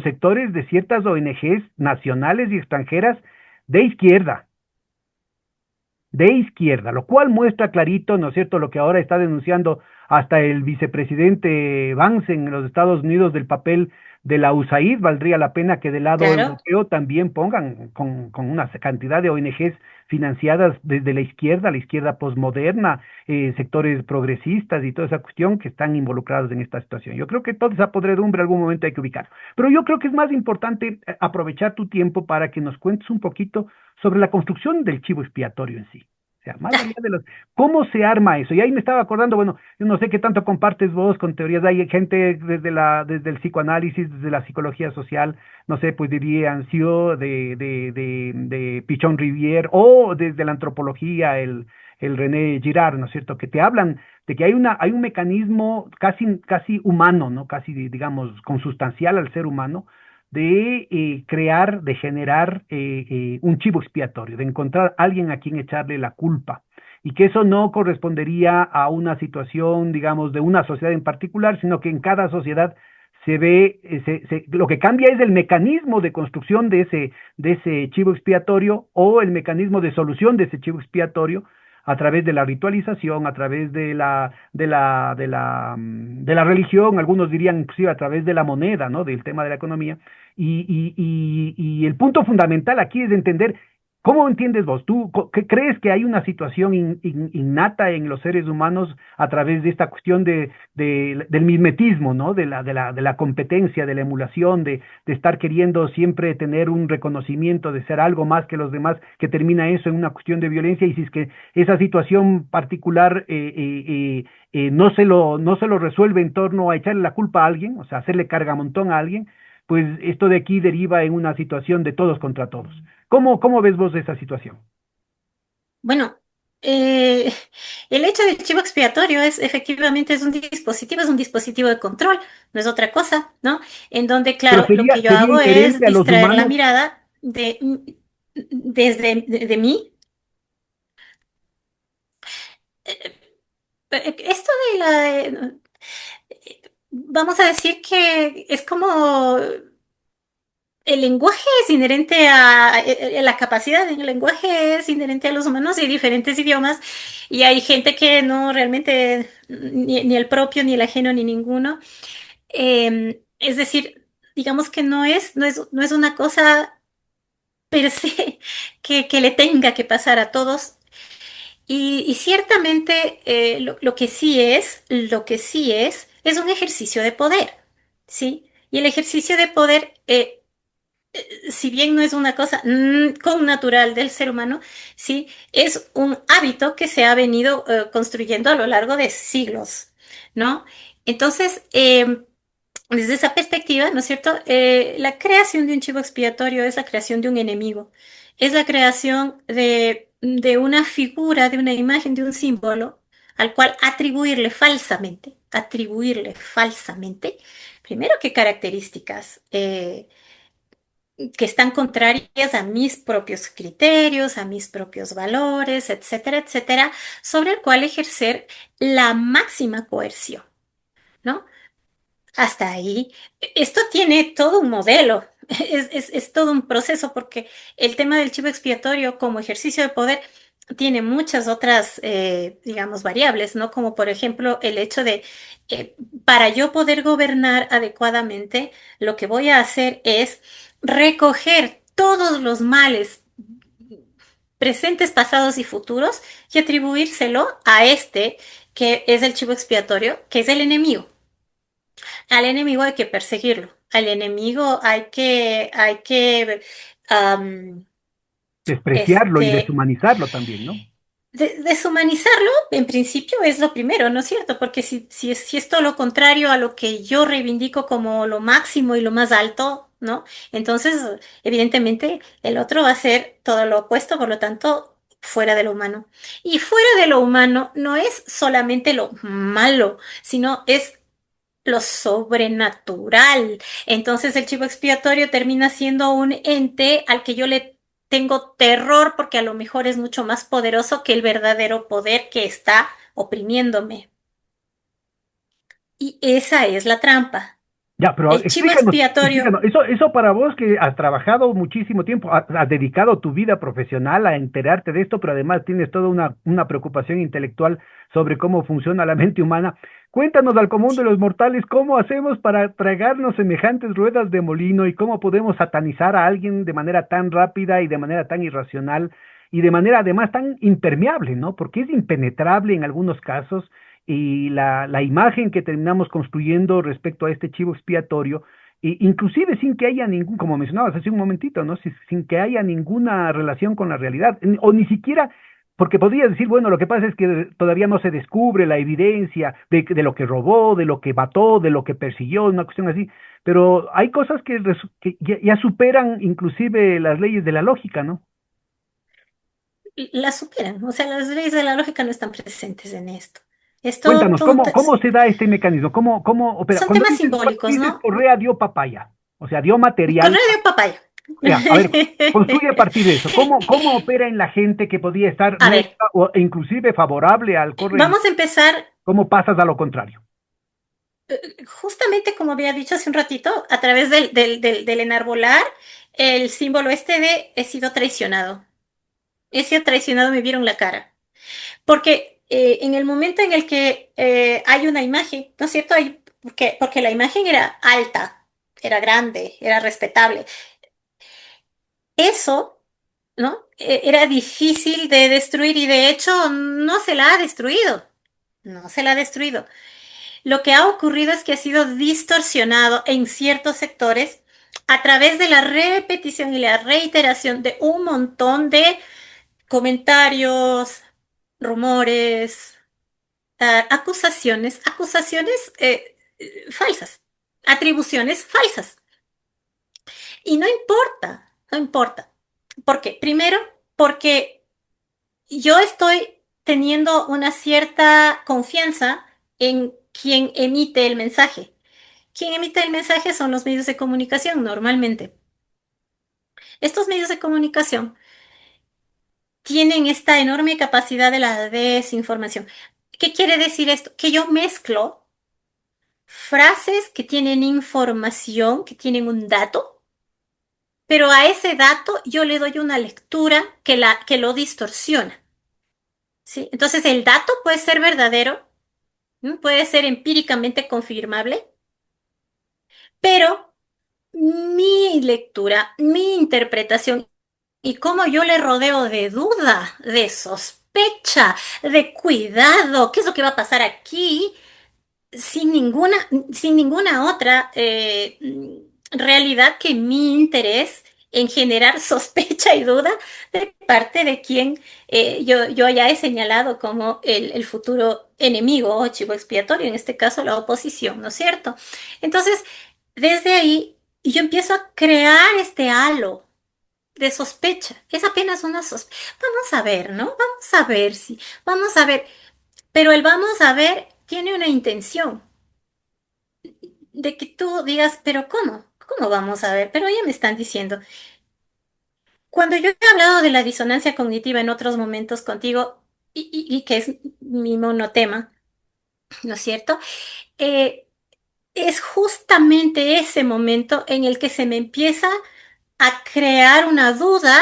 sectores de ciertas ONGs nacionales y extranjeras de izquierda, lo cual muestra clarito, ¿no es cierto?, lo que ahora está denunciando hasta el vicepresidente Vance en los Estados Unidos del papel de la USAID, valdría la pena que del lado Claro. europeo también pongan con una cantidad de ONGs financiadas desde la izquierda posmoderna, sectores progresistas y toda esa cuestión que están involucrados en esta situación. Yo creo que toda esa podredumbre algún momento hay que ubicar. Pero yo creo que es más importante aprovechar tu tiempo para que nos cuentes un poquito sobre la construcción del chivo expiatorio en sí. O sea, más allá de los, ¿cómo se arma eso? Y ahí me estaba acordando, bueno, yo no sé qué tanto compartes vos con teorías, hay gente desde el psicoanálisis, desde la psicología social, no sé, pues diría Ancio, de Pichon Rivière, o desde la antropología, el René Girard, ¿no es cierto? Que te hablan de que hay un mecanismo casi humano, ¿no? Casi, digamos, consustancial al ser humano, de crear, de generar un chivo expiatorio, de encontrar a alguien a quien echarle la culpa, y que eso no correspondería a una situación, digamos, de una sociedad en particular, sino que en cada sociedad se ve, lo que cambia es el mecanismo de construcción de ese chivo expiatorio, o el mecanismo de solución de ese chivo expiatorio, a través de la ritualización, a través de la religión, algunos dirían inclusive a través de la moneda, ¿no? Del tema de la economía. Y el punto fundamental aquí es entender cómo entiendes vos. ¿Tú qué crees que hay una situación innata en los seres humanos a través de esta cuestión del mimetismo, ¿no? De la competencia, de la emulación, de estar queriendo siempre tener un reconocimiento, de ser algo más que los demás, que termina eso en una cuestión de violencia? Y si es que esa situación particular no se lo resuelve en torno a echarle la culpa a alguien, o sea, hacerle cargamontón a alguien, pues esto de aquí deriva en una situación de todos contra todos. ¿Cómo ves vos esa situación? Bueno, eh, el hecho del chivo expiatorio es efectivamente es un dispositivo de control, no es otra cosa, ¿no? En donde, Pero claro, lo sería, que yo sería hago es inherente a los distraer la humanos. mirada de mí. Esto de vamos a decir que es como el lenguaje es inherente a la capacidad del lenguaje es inherente a los humanos y diferentes idiomas, y hay gente que no realmente ni el propio ni el ajeno ni ninguno. Es decir, digamos que no es una cosa per se que le tenga que pasar a todos. Y ciertamente lo que sí es un ejercicio de poder, ¿sí? Y el ejercicio de poder, si bien no es una cosa connatural del ser humano, sí, es un hábito que se ha venido construyendo a lo largo de siglos, ¿no? Entonces, desde esa perspectiva, ¿no es cierto? La creación de un chivo expiatorio es la creación de un enemigo, es la creación de una figura, de una imagen, de un símbolo al cual atribuirle falsamente, primero qué características que están contrarias a mis propios criterios, a mis propios valores, etcétera, etcétera, sobre el cual ejercer la máxima coerción, ¿no? Hasta ahí. Esto tiene todo un modelo, es todo un proceso, porque el tema del chivo expiatorio como ejercicio de poder tiene muchas otras, digamos, variables, ¿no? Como por ejemplo el hecho de, eh, para yo poder gobernar adecuadamente, lo que voy a hacer es recoger todos los males presentes, pasados y futuros y atribuírselo a este, que es el chivo expiatorio, que es el enemigo. Al enemigo hay que perseguirlo. Al enemigo hay que am, Despreciarlo y este, deshumanizarlo también, ¿no? deshumanizarlo, en principio, es lo primero, ¿no es cierto? Porque si es todo lo contrario a lo que yo reivindico como lo máximo y lo más alto, ¿no? Entonces, evidentemente, el otro va a ser todo lo opuesto, por lo tanto, fuera de lo humano. Y fuera de lo humano no es solamente lo malo, sino es lo sobrenatural. Entonces el chivo expiatorio termina siendo un ente al que yo le tengo terror, porque a lo mejor es mucho más poderoso que el verdadero poder que está oprimiéndome. Y esa es la trampa. Ya, pero El chivo expiatorio. explícanos, eso para vos que has trabajado muchísimo tiempo, has dedicado tu vida profesional a enterarte de esto, pero además tienes toda una preocupación intelectual sobre cómo funciona la mente humana. Cuéntanos al común de los mortales cómo hacemos para tragarnos semejantes ruedas de molino y cómo podemos satanizar a alguien de manera tan rápida y de manera tan irracional y de manera además tan impermeable, ¿no? Porque es impenetrable en algunos casos y la imagen que terminamos construyendo respecto a este chivo expiatorio, inclusive sin que haya ningún, como mencionabas hace un momentito, ¿no? Sin que haya ninguna relación con la realidad, o ni siquiera, porque podrías decir, bueno, lo que pasa es que todavía no se descubre la evidencia de lo que robó, de lo que mató, de lo que persiguió, una cuestión así, pero hay cosas que ya superan inclusive las leyes de la lógica, ¿no? La superan, o sea, las leyes de la lógica no están presentes en esto. Esto Cuéntanos, ¿cómo se da este mecanismo? ¿Cómo opera? son temas Cuando simbólicos, dices ¿no? Correa dio papaya, o sea, dio material, Correo de papaya. ya, a ver, construye a partir de eso. ¿Cómo opera en la gente que podía estar A ver, neutra o inclusive favorable al correísmo? vamos a empezar ¿Cómo pasas a lo contrario? justamente como había dicho hace un ratito, a través del enarbolar el símbolo este de he sido traicionado. He sido traicionado, me vieron la cara. Porque en el momento en el que hay una imagen, ¿no es cierto? Porque la imagen era alta, era grande, era respetable. Eso, ¿no? Era difícil de destruir y de hecho no se la ha destruido. No se la ha destruido. Lo que ha ocurrido es que ha sido distorsionado en ciertos sectores a través de la repetición y la reiteración de un montón de comentarios, rumores, acusaciones falsas, atribuciones falsas. Y no importa, no importa. ¿Por qué? Primero, porque yo estoy teniendo una cierta confianza en quien emite el mensaje. Quien emite el mensaje son los medios de comunicación normalmente. Estos medios de comunicación tienen esta enorme capacidad de la desinformación. ¿Qué quiere decir esto? Que yo mezclo frases que tienen información, que tienen un dato, pero a ese dato yo le doy una lectura que lo distorsiona. ¿Sí? Entonces el dato puede ser verdadero, puede ser empíricamente confirmable, pero mi lectura, mi interpretación y cómo yo le rodeo de duda, de sospecha, de cuidado, ¿qué es lo que va a pasar aquí? sin ninguna, sin ninguna otra realidad que mi interés en generar sospecha y duda de parte de quien yo ya he señalado como el futuro enemigo o chivo expiatorio, en este caso la oposición, ¿no es cierto? Entonces, desde ahí yo empiezo a crear este halo de sospecha. Es apenas una sospecha. Vamos a ver, ¿no? Vamos a ver si, vamos a ver. Pero el vamos a ver tiene una intención de que tú digas, pero ¿cómo? ¿Cómo vamos a ver? Pero ya me están diciendo. Cuando yo he hablado de la disonancia cognitiva en otros momentos contigo, y que es mi monotema, ¿no es cierto? Eh, es justamente ese momento en el que se me empieza a crear una duda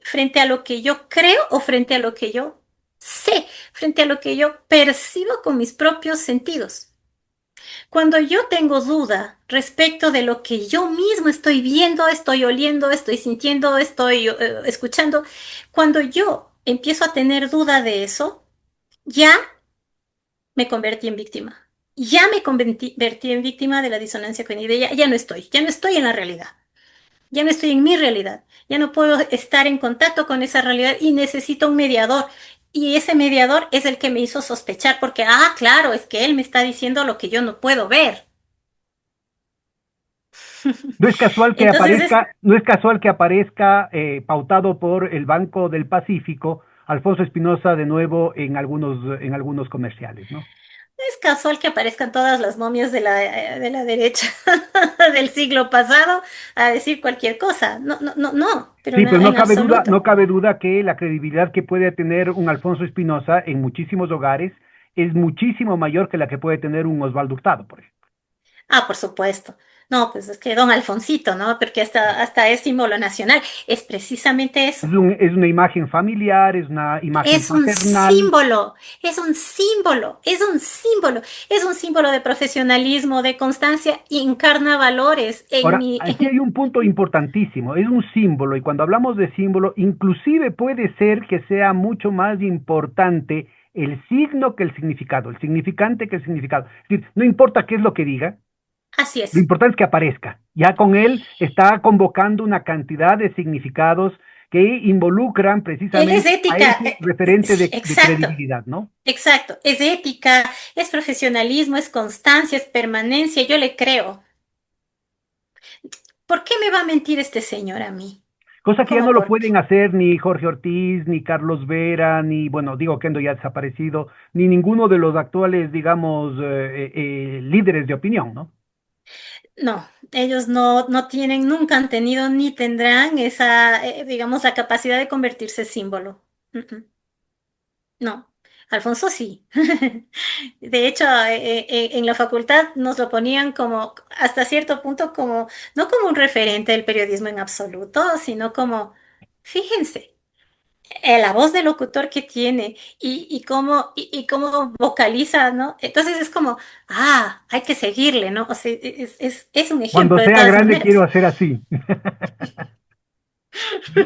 frente a lo que yo creo o frente a lo que yo sé, frente a lo que yo percibo con mis propios sentidos. Cuando yo tengo duda respecto de lo que yo mismo estoy viendo, estoy oliendo, estoy sintiendo, estoy escuchando, cuando yo empiezo a tener duda de eso, ya me convertí en víctima. Ya me convertí en víctima de la disonancia cognitiva. Ya no estoy, ya no estoy en la realidad. Ya no estoy en mi realidad. Ya no puedo estar en contacto con esa realidad y necesito un mediador. Y ese mediador es el que me hizo sospechar porque, claro, es que él me está diciendo lo que yo no puedo ver. Entonces es, No es casual que aparezca pautado por el Banco del Pacífico, Alfonso Espinosa de nuevo en algunos comerciales, ¿no? es casual que aparezcan todas las momias de la derecha del siglo pasado a decir cualquier cosa. No, no, no, no, pero Sí, pero en absoluto. no cabe duda que la credibilidad que puede tener un Alfonso Espinosa en muchísimos hogares es muchísimo mayor que la que puede tener un Osvaldo Hurtado, por ejemplo. Ah, por supuesto. No, pues es que don Alfonsito, ¿no? Porque hasta es símbolo nacional. Es precisamente eso. Es una imagen familiar, es una imagen Es un paternal. símbolo, es un símbolo, es un símbolo, es un símbolo de profesionalismo, de constancia, y encarna valores en Ahora, mi... aquí hay un punto importantísimo, es un símbolo y cuando hablamos de símbolo, inclusive puede ser que sea mucho más importante el signo que el significado, el significante que el significado. Es decir, no importa qué es lo que diga, Así lo es. importante es que aparezca. Ya con él está convocando una cantidad de significados que involucran Él es precisamente a ética, ese referente sí, de exacto, credibilidad, ¿no? exacto. Es ética, es profesionalismo, es constancia, es permanencia. Yo le creo. ¿Por qué me va a mentir este señor a mí? Cosa que ya no ¿Cómo lo por qué? pueden hacer ni Jorge Ortiz, ni Carlos Vera, ni, bueno, digo Kendo ya desaparecido, ni ninguno de los actuales, digamos, líderes de opinión, ¿no? No, ellos no tienen, nunca han tenido ni tendrán esa, digamos, la capacidad de convertirse en símbolo. Mm, mm. No, Alfonso sí. De hecho, en la facultad nos lo ponían como, hasta cierto punto, como, no como un referente del periodismo en absoluto, sino como, fíjense, la voz del locutor que tiene y cómo vocaliza, ¿no? Entonces es como, hay que seguirle, ¿no? O sea, es un Cuando ejemplo de sea todas grande quiero maneras. hacer así.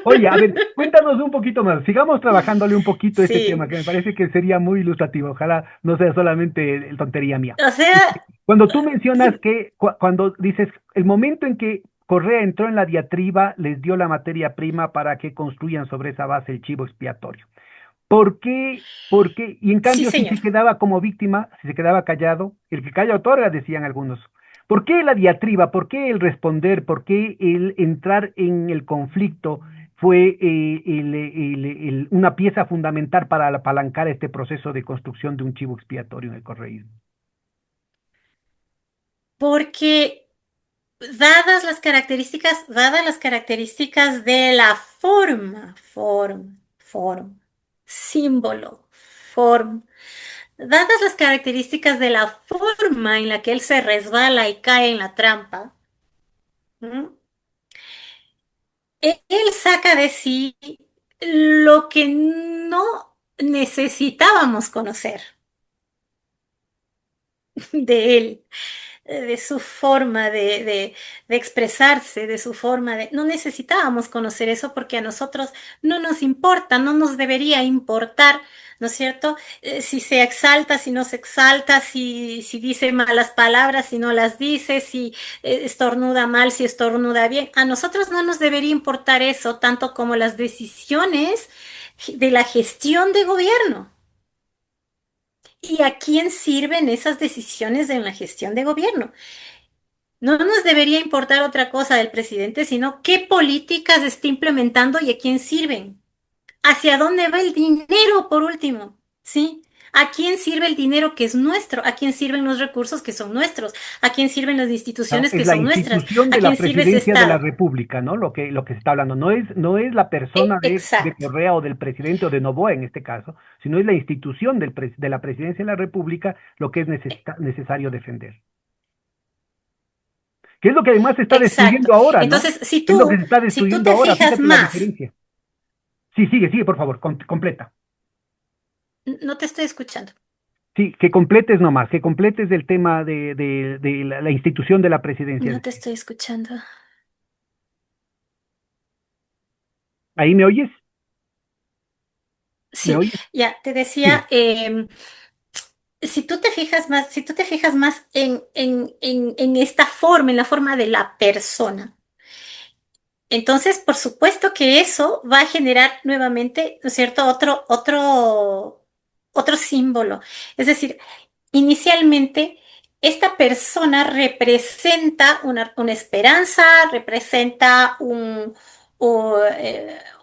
Oye, a ver, cuéntanos un poquito más, sigamos trabajándole un poquito este tema, Sí, que me parece que sería muy ilustrativo, ojalá no sea solamente tontería mía. o sea, Cuando tú mencionas que, cuando dices, el momento en que Correa entró en la diatriba, les dio la materia prima para que construyan sobre esa base el chivo expiatorio. ¿Por qué? ¿Por qué? Y en sí, cambio, si señor. se quedaba como víctima, si se quedaba callado, el que calla otorga, decían algunos. ¿Por qué la diatriba? ¿Por qué el responder? ¿Por qué el entrar en el conflicto fue una pieza fundamental para apalancar este proceso de construcción de un chivo expiatorio en el correísmo? Porque dadas las características de la forma, símbolo, forma, dadas las características de la forma en la que él se resbala y cae en la trampa, ¿m? Él saca de sí lo que no necesitábamos conocer de él. De su forma de expresarse, de su forma de... No necesitábamos conocer eso porque a nosotros no nos importa, no nos debería importar, ¿no es cierto? Si se exalta, si no se exalta, si dice malas palabras, si no las dice, si estornuda mal, si estornuda bien. A nosotros no nos debería importar eso tanto como las decisiones de la gestión de gobierno. ¿Y a quién sirven esas decisiones en la gestión de gobierno? No nos debería importar otra cosa del presidente, sino qué políticas está implementando y a quién sirven. ¿Hacia dónde va el dinero, por último? ¿Sí? ¿A quién sirve el dinero que es nuestro? ¿A quién sirven los recursos que son nuestros? ¿A quién sirven las Claro, instituciones es que la son nuestras? institución ¿A de la quién sirve ese presidencia de la Estado? República, ¿no? Lo que se está hablando. No es la persona de Exacto, Correa o del presidente o de Novoa en este caso, sino es la institución de la presidencia de la República lo que es necesario defender. Que es lo que además se está exacto. destruyendo ahora, ¿no? Entonces, si Es lo que tú, se está si tú destruyendo te ahora, fijas fíjate la más, diferencia. Sí, sigue, por favor, completa. no te estoy escuchando, Sí, que completes nomás, que completes el tema de la institución de la presidencia. no te estoy escuchando. ¿Ahí me oyes? ¿Me Sí, oyes? ya, te decía, Sigue. si tú te fijas más en esta forma, en la forma de la persona, entonces, por supuesto que eso va a generar nuevamente, ¿no es cierto?, otro símbolo. Es decir, inicialmente, esta persona representa una esperanza, representa un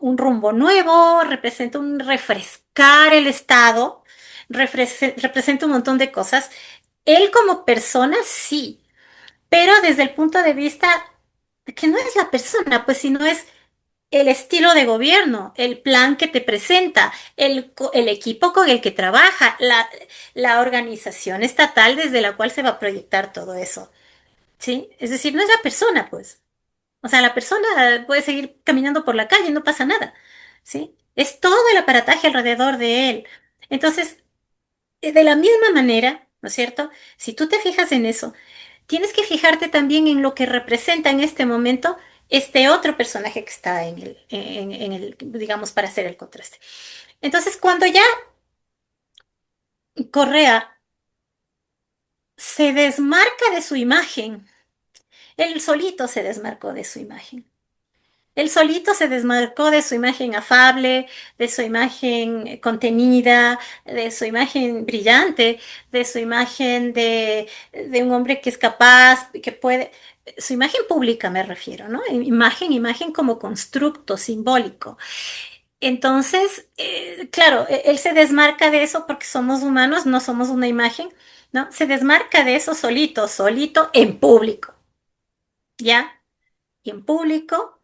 rumbo nuevo, representa un refrescar el estado, representa un montón de cosas. Él como persona, sí, pero desde el punto de vista de que no es la persona, pues sino es el estilo de gobierno, el plan que te presenta, el equipo con el que trabaja, la organización estatal desde la cual se va a proyectar todo eso. ¿sí? Es decir, no es la persona, pues. O sea, la persona puede seguir caminando por la calle, no pasa nada, ¿sí? Es todo el aparataje alrededor de él. Entonces, de la misma manera, ¿no es cierto? Si tú te fijas en eso, tienes que fijarte también en lo que representa en este momento este otro personaje que está en el, digamos, para hacer el contraste. Entonces, cuando ya Correa se desmarca de su imagen, él solito se desmarcó de su imagen. Él solito se desmarcó de su imagen afable, de su imagen contenida, de su imagen brillante, de su imagen de un hombre que es capaz, que puede, su imagen pública me refiero, ¿no? Imagen como constructo simbólico. Entonces, claro, él se desmarca de eso porque somos humanos, no somos una imagen, ¿no? Se desmarca de eso solito, solito en público, ¿ya? Y en público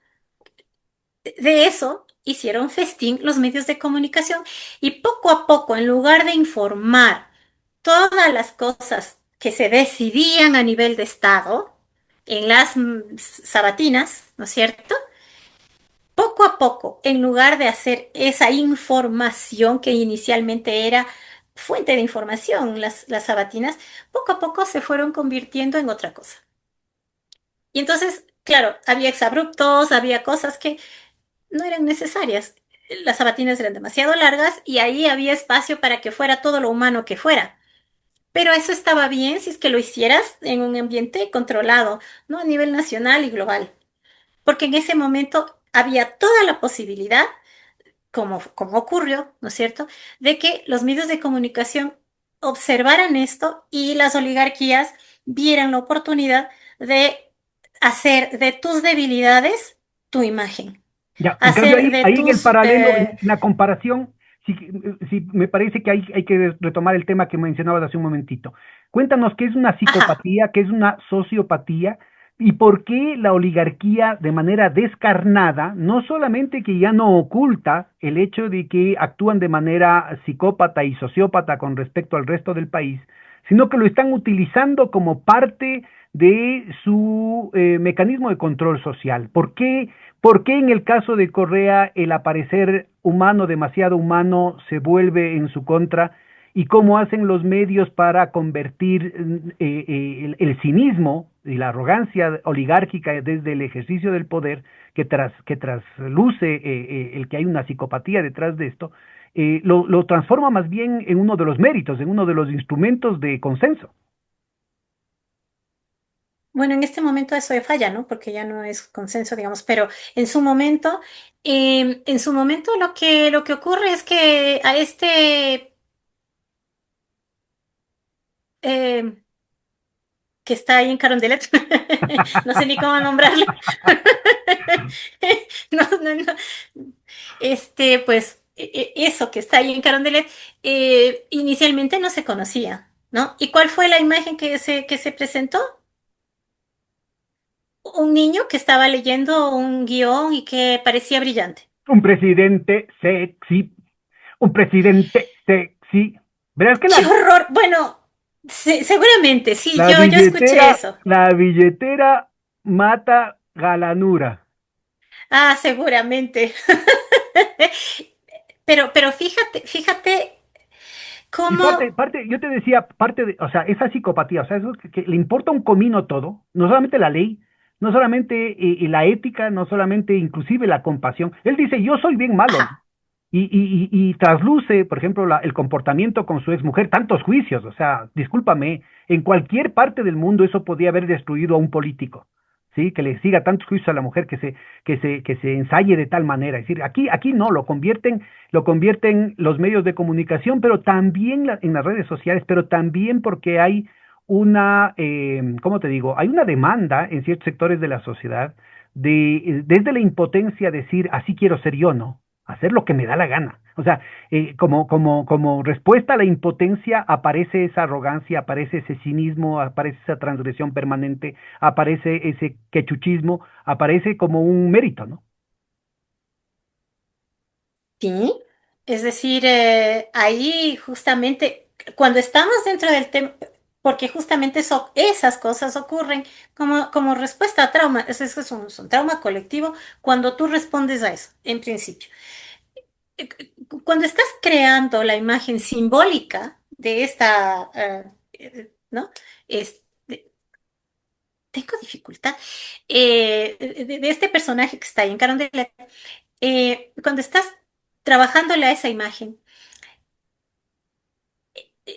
de eso hicieron festín los medios de comunicación y poco a poco, en lugar de informar todas las cosas que se decidían a nivel de Estado en las sabatinas, ¿no es cierto? Poco a poco, en lugar de hacer esa información que inicialmente era fuente de información, las sabatinas, poco a poco se fueron convirtiendo en otra cosa. Y entonces, claro, había exabruptos, había cosas que no eran necesarias. Las sabatinas eran demasiado largas y ahí había espacio para que fuera todo lo humano que fuera. Pero eso estaba bien si es que lo hicieras en un ambiente controlado, ¿no? A nivel nacional y global. Porque en ese momento había toda la posibilidad, como ocurrió, ¿no es cierto?, de que los medios de comunicación observaran esto y las oligarquías vieran la oportunidad de hacer de tus debilidades tu imagen, Ya, en cambio hacer de ahí en el tus... paralelo, en la comparación, sí, sí, me parece que hay que retomar el tema que mencionabas hace un momentito. Cuéntanos qué es una Ajá. psicopatía, qué es una sociopatía y por qué la oligarquía de manera descarnada, no solamente que ya no oculta el hecho de que actúan de manera psicópata y sociópata con respecto al resto del país, sino que lo están utilizando como parte de su mecanismo de control social. ¿Por qué en el caso de Correa el aparecer humano, demasiado humano, se vuelve en su contra? ¿Y cómo hacen los medios para convertir el cinismo y la arrogancia oligárquica desde el ejercicio del poder, que trasluce el que hay una psicopatía detrás de esto, lo transforma más bien en uno de los méritos, en uno de los instrumentos de consenso? Bueno, en este momento eso ya falla, ¿no? Porque ya no es consenso, digamos, pero en su momento lo que ocurre es que a eh, que está ahí en Carondelet, no sé ni cómo nombrarle, no, no, no, pues eso que está ahí en Carondelet, inicialmente no se conocía, ¿no? ¿Y cuál fue la imagen que se presentó? Un niño que estaba leyendo un guión y que parecía brillante. Un presidente sexy, un presidente sexy. Verás que ¡Qué horror! Bueno, seguramente, sí, la yo escuché eso. billetera mata galanura. Ah, seguramente. Pero fíjate Y cómo... yo te decía, parte de, o sea, esa psicopatía, o sea, eso que le importa un comino todo, no solamente la ley, no solamente la ética, no solamente inclusive la compasión. Él dice, yo soy bien malo, ¿no? Ajá. Y trasluce, por ejemplo, el comportamiento con su exmujer, tantos juicios, o sea, discúlpame, en cualquier parte del mundo eso podía haber destruido a un político, ¿sí? Que le siga tantos juicios a la mujer, que se ensaye de tal manera. Es decir, aquí no, lo convierten los medios de comunicación, pero también en las redes sociales, pero también porque hay ¿cómo te digo? Hay una demanda en ciertos sectores de la sociedad desde la impotencia decir, así quiero ser yo, ¿no? Hacer lo que me da la gana. O sea, como respuesta a la impotencia aparece esa arrogancia, aparece ese cinismo, aparece esa transgresión permanente, aparece ese quechuchismo, aparece como un mérito, ¿no? Sí. Es decir, ahí justamente, cuando estamos dentro del tema, porque justamente esas cosas ocurren como respuesta a trauma. Es un trauma colectivo cuando tú respondes a eso, en principio. Cuando estás creando la imagen simbólica de esta, ¿no? Es, tengo dificultad, de este personaje que está ahí en Carondelet, cuando estás trabajándole a esa imagen,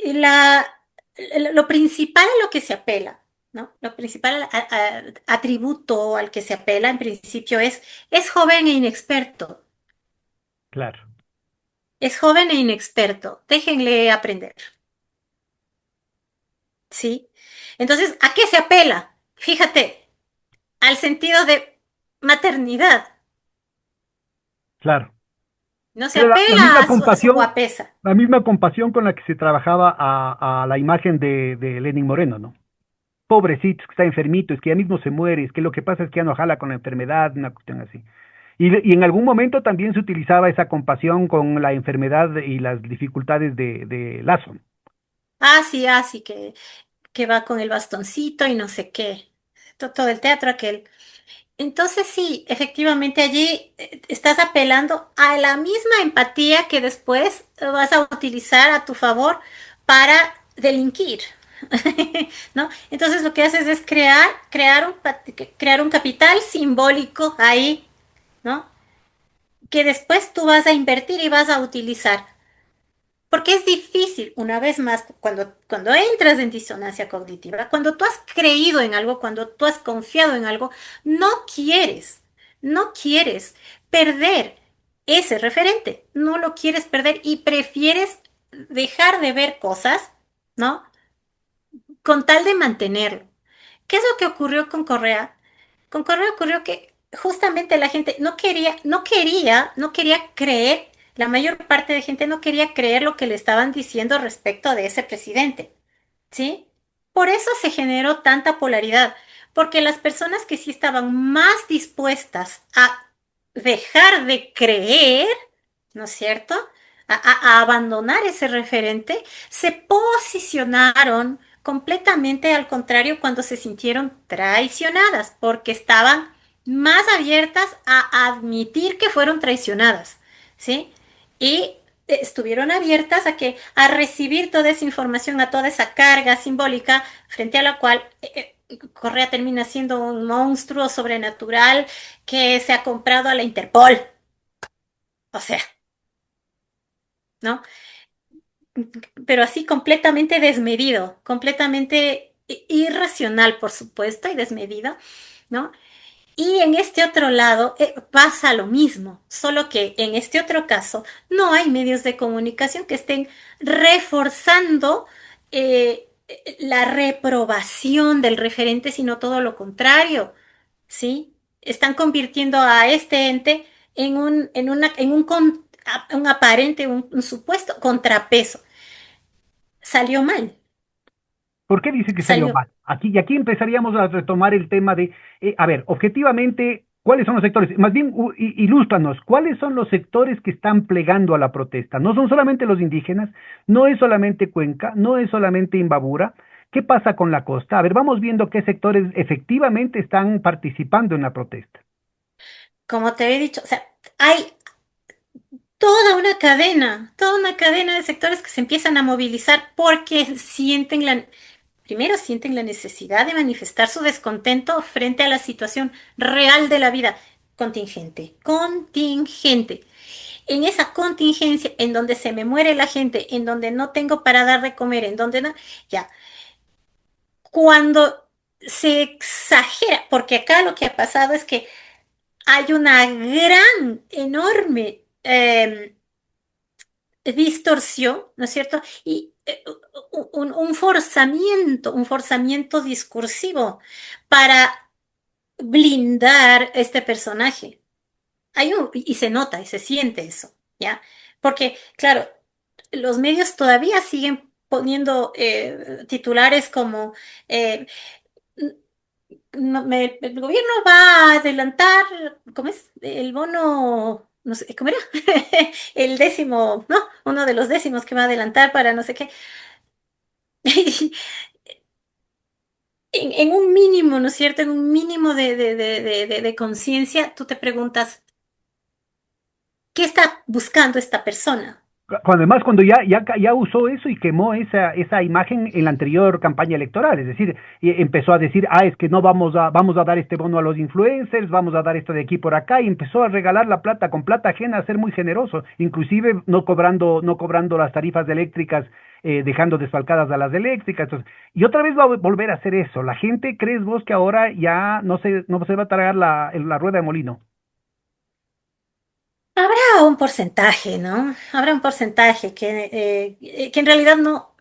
la, lo principal a lo que se apela, ¿no? Lo principal atributo al que se apela en principio es joven e inexperto. Claro, Es joven e inexperto. Déjenle aprender, ¿sí? Entonces, ¿a qué se apela? Fíjate, al sentido de maternidad. claro. No se Era la apela misma a su compasión, guapesa. la misma compasión con la que se trabajaba a la imagen de Lenin Moreno, ¿no? Pobrecito, es que está enfermito, es que ya mismo se muere, es que lo que pasa es que ya no jala con la enfermedad, una cuestión así. Y en algún momento también se utilizaba esa compasión con la enfermedad y las dificultades de Lazo. Ah, sí, que va con el bastoncito y no sé qué. Todo el teatro aquel. Entonces sí, efectivamente allí estás apelando a la misma empatía que después vas a utilizar a tu favor para delinquir, ¿no? Entonces lo que haces es crear un capital simbólico ahí, ¿no? Que después tú vas a invertir y vas a utilizar. Porque es difícil, una vez más, cuando entras en disonancia cognitiva, cuando tú has creído en algo, cuando tú has confiado en algo, no quieres, no quieres perder ese referente, no lo quieres perder y prefieres dejar de ver cosas, ¿no? Con tal de mantenerlo. ¿Qué es lo que ocurrió con Correa? Con Correa ocurrió que justamente la gente no quería creer, la mayor parte de gente no quería creer lo que le estaban diciendo respecto de ese presidente, ¿sí? Por eso se generó tanta polaridad, porque las personas que sí estaban más dispuestas a dejar de creer, ¿no es cierto? A abandonar ese referente, se posicionaron completamente al contrario cuando se sintieron traicionadas, porque estaban más abiertas a admitir que fueron traicionadas, ¿sí? Y estuvieron abiertas a recibir toda esa información, a toda esa carga simbólica frente a la cual Correa termina siendo un monstruo sobrenatural que se ha comprado a la Interpol. O sea, ¿no? Pero así completamente desmedido, completamente irracional, por supuesto, y desmedido, ¿no? Y en este otro lado pasa lo mismo, solo que en este otro caso no hay medios de comunicación que estén reforzando la reprobación del referente, sino todo lo contrario, ¿sí? Están convirtiendo a este ente en un aparente, un supuesto contrapeso. Salió mal, ¿Por qué dice que salió salió. mal? Y aquí empezaríamos a retomar el tema de, a ver, objetivamente, ¿cuáles son los sectores? Más bien, ilústranos, ¿cuáles son los sectores que están plegando a la protesta? No son solamente los indígenas, no es solamente Cuenca, no es solamente Imbabura. ¿Qué pasa con la costa? A ver, vamos viendo qué sectores efectivamente están participando en la protesta. Como te he dicho, o sea, hay toda una cadena de sectores que se empiezan a movilizar porque primero sienten la necesidad de manifestar su descontento frente a la situación real de la vida. Contingente, contingente. En esa contingencia, en donde se me muere la gente, en donde no tengo para dar de comer, en donde no, ya, cuando se exagera, porque acá lo que ha pasado es que hay una gran, enorme distorsión, ¿no es cierto? Y un forzamiento discursivo para blindar este personaje. Y se nota y se siente eso, ¿ya? Porque, claro, los medios todavía siguen poniendo titulares como eh, el gobierno va a adelantar, ¿cómo es? El bono, no sé, ¿cómo era? El décimo, ¿no? Uno de los décimos que va a adelantar para no sé qué. en un mínimo, ¿no es cierto? En un mínimo de conciencia, tú te preguntas, ¿qué está buscando esta persona? Además, cuando ya usó eso y quemó esa imagen en la anterior campaña electoral, es decir, empezó a decir, es que no vamos a dar este bono a los influencers, vamos a dar esto de aquí por acá, y empezó a regalar la plata con plata ajena, a ser muy generoso, inclusive no cobrando las tarifas eléctricas, dejando desfalcadas a las eléctricas. Entonces, y otra vez va a volver a hacer eso. La gente, ¿crees vos que ahora ya no se va a tragar la rueda de molino? Habrá un porcentaje, ¿no? Habrá un porcentaje que en realidad no,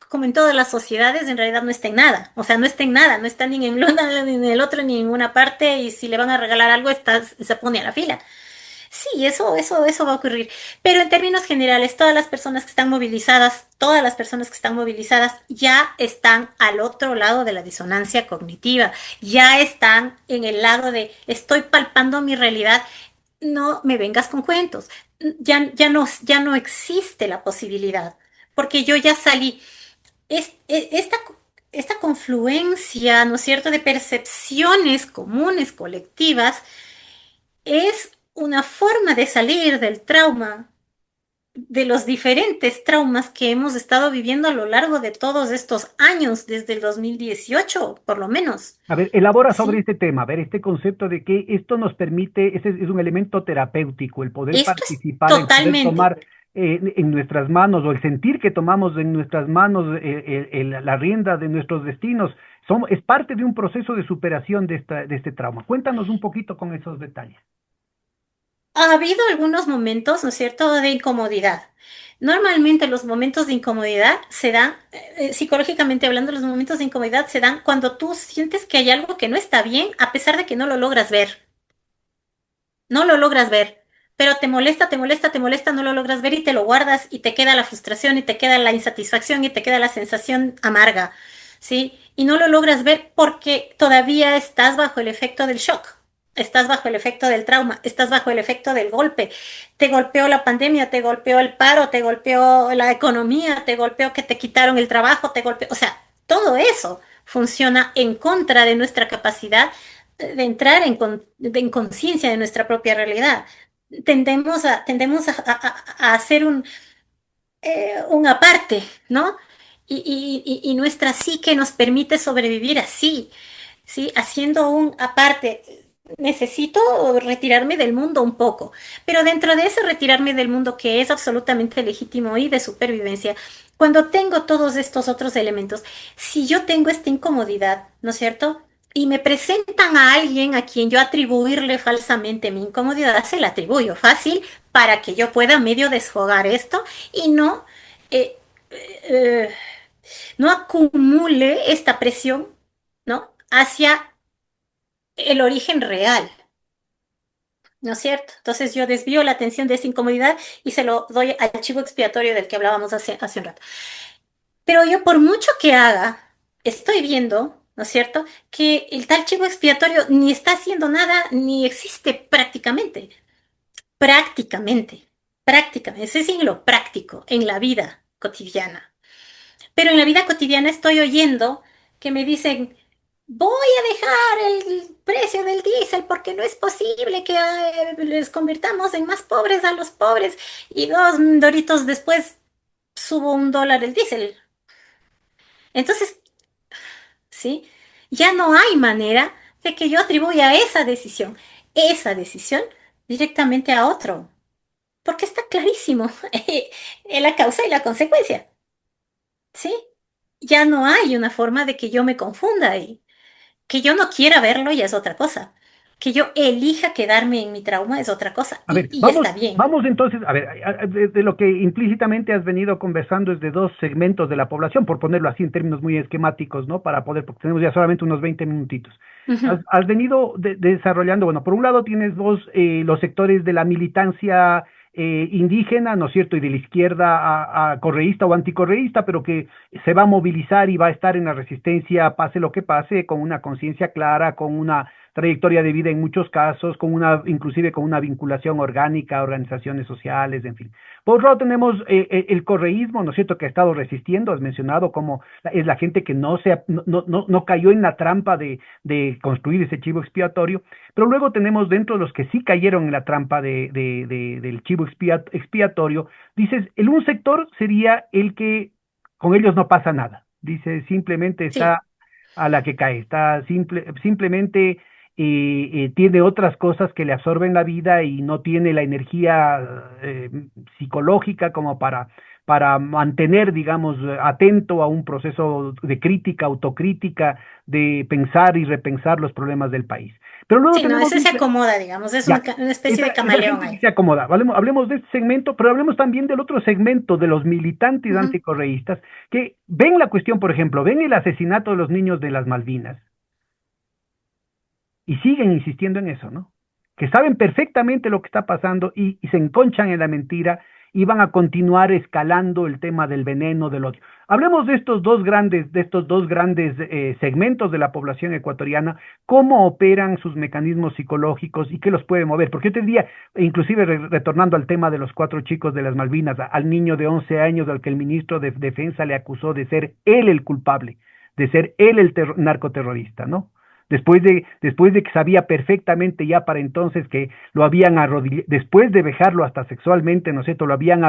como en todas las sociedades, en realidad no está en nada. O sea, no está en nada, no está ni en luna, ni en el otro, ni en ninguna parte, y si le van a regalar algo, se pone a la fila. Sí, eso va a ocurrir. Pero en términos generales, todas las personas que están movilizadas, todas las personas que están movilizadas ya están al otro lado de la disonancia cognitiva, ya están en el lado de estoy palpando mi realidad, no me vengas con cuentos. Ya no existe la posibilidad, porque yo ya salí. Esta confluencia, ¿no es cierto?, de percepciones comunes, colectivas, es una forma de salir del trauma, de los diferentes traumas que hemos estado viviendo a lo largo de todos estos años, desde el 2018, por lo menos. A ver, elabora sobre ¿Sí? este tema, a ver, este concepto de que esto nos permite, ese es un elemento terapéutico, el poder Esto es participar, el poder totalmente. tomar en nuestras manos, o el sentir que tomamos en nuestras manos la rienda de nuestros destinos, es parte de un proceso de superación de este trauma. Cuéntanos un poquito con esos detalles. Ha habido algunos momentos, ¿no es cierto?, de incomodidad. Normalmente los momentos de incomodidad se dan, psicológicamente hablando, los momentos de incomodidad se dan cuando tú sientes que hay algo que no está bien, a pesar de que no lo logras ver. No lo logras ver, pero te molesta, te molesta, te molesta, no lo logras ver y te lo guardas y te queda la frustración y te queda la insatisfacción y te queda la sensación amarga, ¿sí? Y no lo logras ver porque todavía estás bajo el efecto del shock. Estás bajo el efecto del trauma, estás bajo el efecto del golpe. Te golpeó la pandemia, te golpeó el paro, te golpeó la economía, te golpeó que te quitaron el trabajo, te golpeó, o sea, todo eso funciona en contra de nuestra capacidad de entrar en conciencia de nuestra propia realidad. Tendemos a hacer un aparte, ¿no? Y nuestra psique nos permite sobrevivir así, ¿sí? Haciendo un aparte. Necesito retirarme del mundo un poco, pero dentro de ese retirarme del mundo que es absolutamente legítimo y de supervivencia, cuando tengo todos estos otros elementos, si yo tengo esta incomodidad, ¿no es cierto? Y me presentan a alguien a quien yo atribuirle falsamente mi incomodidad, se la atribuyo fácil para que yo pueda medio desfogar esto y eh, eh, no acumule esta presión, ¿no? Hacia el origen real, ¿no es cierto? Entonces yo desvío la atención de esa incomodidad y se lo doy al chivo expiatorio del que hablábamos hace un rato. Pero yo por mucho que haga, estoy viendo, ¿no es cierto?, que el tal chivo expiatorio ni está haciendo nada, ni existe prácticamente. Prácticamente. Prácticamente. Ese es en lo práctico, en la vida cotidiana. Pero en la vida cotidiana estoy oyendo que me dicen, voy a dejar el precio del diésel porque no es posible que les convirtamos en más pobres a los pobres y 2 doritos después subo $1 el diésel. Entonces, ¿sí? Ya no hay manera de que yo atribuya esa decisión directamente a otro, porque está clarísimo en la causa y la consecuencia, ¿sí? Ya no hay una forma de que yo me confunda ahí. Que yo no quiera verlo ya es otra cosa. Que yo elija quedarme en mi trauma es otra cosa. A ver, Y vamos, está bien. vamos entonces, a ver, de lo que implícitamente has venido conversando es de dos segmentos de la población, por ponerlo así en términos muy esquemáticos, ¿no? Para poder, porque tenemos ya solamente unos 20 minutitos. Has, Ujú. has venido desarrollando, bueno, por un lado tienes vos los sectores de la militancia indígena, ¿no es cierto? Y de la izquierda a correísta o anticorreísta, pero que se va a movilizar y va a estar en la resistencia, pase lo que pase, con una conciencia clara, con una trayectoria de vida en muchos casos, con una, inclusive con una vinculación orgánica a organizaciones sociales, en fin. Por otro lado tenemos el correísmo, ¿no es cierto?, que ha estado resistiendo, has mencionado cómo es la gente que no cayó en la trampa de construir ese chivo expiatorio, pero luego tenemos dentro de los que sí cayeron en la trampa del chivo expiatorio, dices, el un sector sería el que con ellos no pasa nada, dice, simplemente Sí. está a la que cae, simplemente tiene otras cosas que le absorben la vida y no tiene la energía psicológica como para mantener, digamos, atento a un proceso de crítica, autocrítica, de pensar y repensar los problemas del país. Pero luego Sí, no, tenemos ese se acomoda, digamos, es ya, una especie de esa camaleón gente que ahí. se acomoda. Hablemos de este segmento, pero hablemos también del otro segmento de los militantes Ujú. anticorreístas que ven la cuestión, por ejemplo, ven el asesinato de los niños de las Malvinas y siguen insistiendo en eso, ¿no? Que saben perfectamente lo que está pasando y se enconchan en la mentira y van a continuar escalando el tema del veneno, del odio. Hablemos de estos dos grandes segmentos de la población ecuatoriana, cómo operan sus mecanismos psicológicos y qué los puede mover. Porque yo te diría, inclusive retornando al tema de los cuatro chicos de las Malvinas, al niño de 11 años al que el ministro de Defensa le acusó de ser él el culpable, de ser él el narcoterrorista, ¿no? Después de que sabía perfectamente ya para entonces que lo habían arrodillado, después de vejarlo hasta sexualmente, ¿no es cierto? Lo habían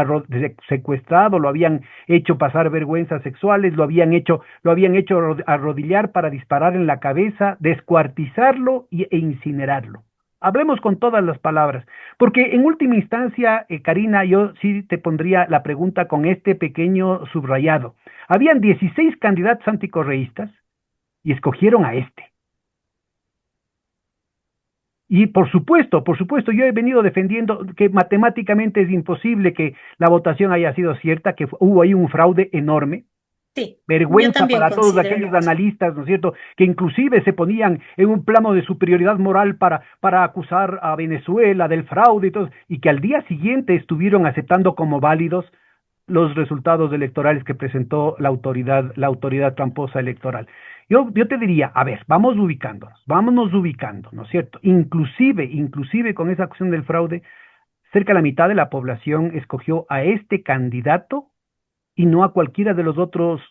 secuestrado, lo habían hecho pasar vergüenzas sexuales, lo habían hecho arrodillar para disparar en la cabeza, descuartizarlo e incinerarlo. Hablemos con todas las palabras, porque en última instancia, Karina, yo sí te pondría la pregunta con este pequeño subrayado. Habían 16 candidatos anticorreístas y escogieron a este. Y por supuesto, yo he venido defendiendo que matemáticamente es imposible que la votación haya sido cierta, que hubo ahí un fraude enorme, Sí, yo vergüenza también para todos considero aquellos eso. analistas, ¿no es cierto?, que inclusive se ponían en un plano de superioridad moral para acusar a Venezuela del fraude y todo, y que al día siguiente estuvieron aceptando como válidos los resultados electorales que presentó la autoridad tramposa electoral. Yo te diría, a ver, vámonos ubicando, ¿no es cierto? Inclusive con esa cuestión del fraude, cerca de la mitad de la población escogió a este candidato y no a cualquiera de los otros,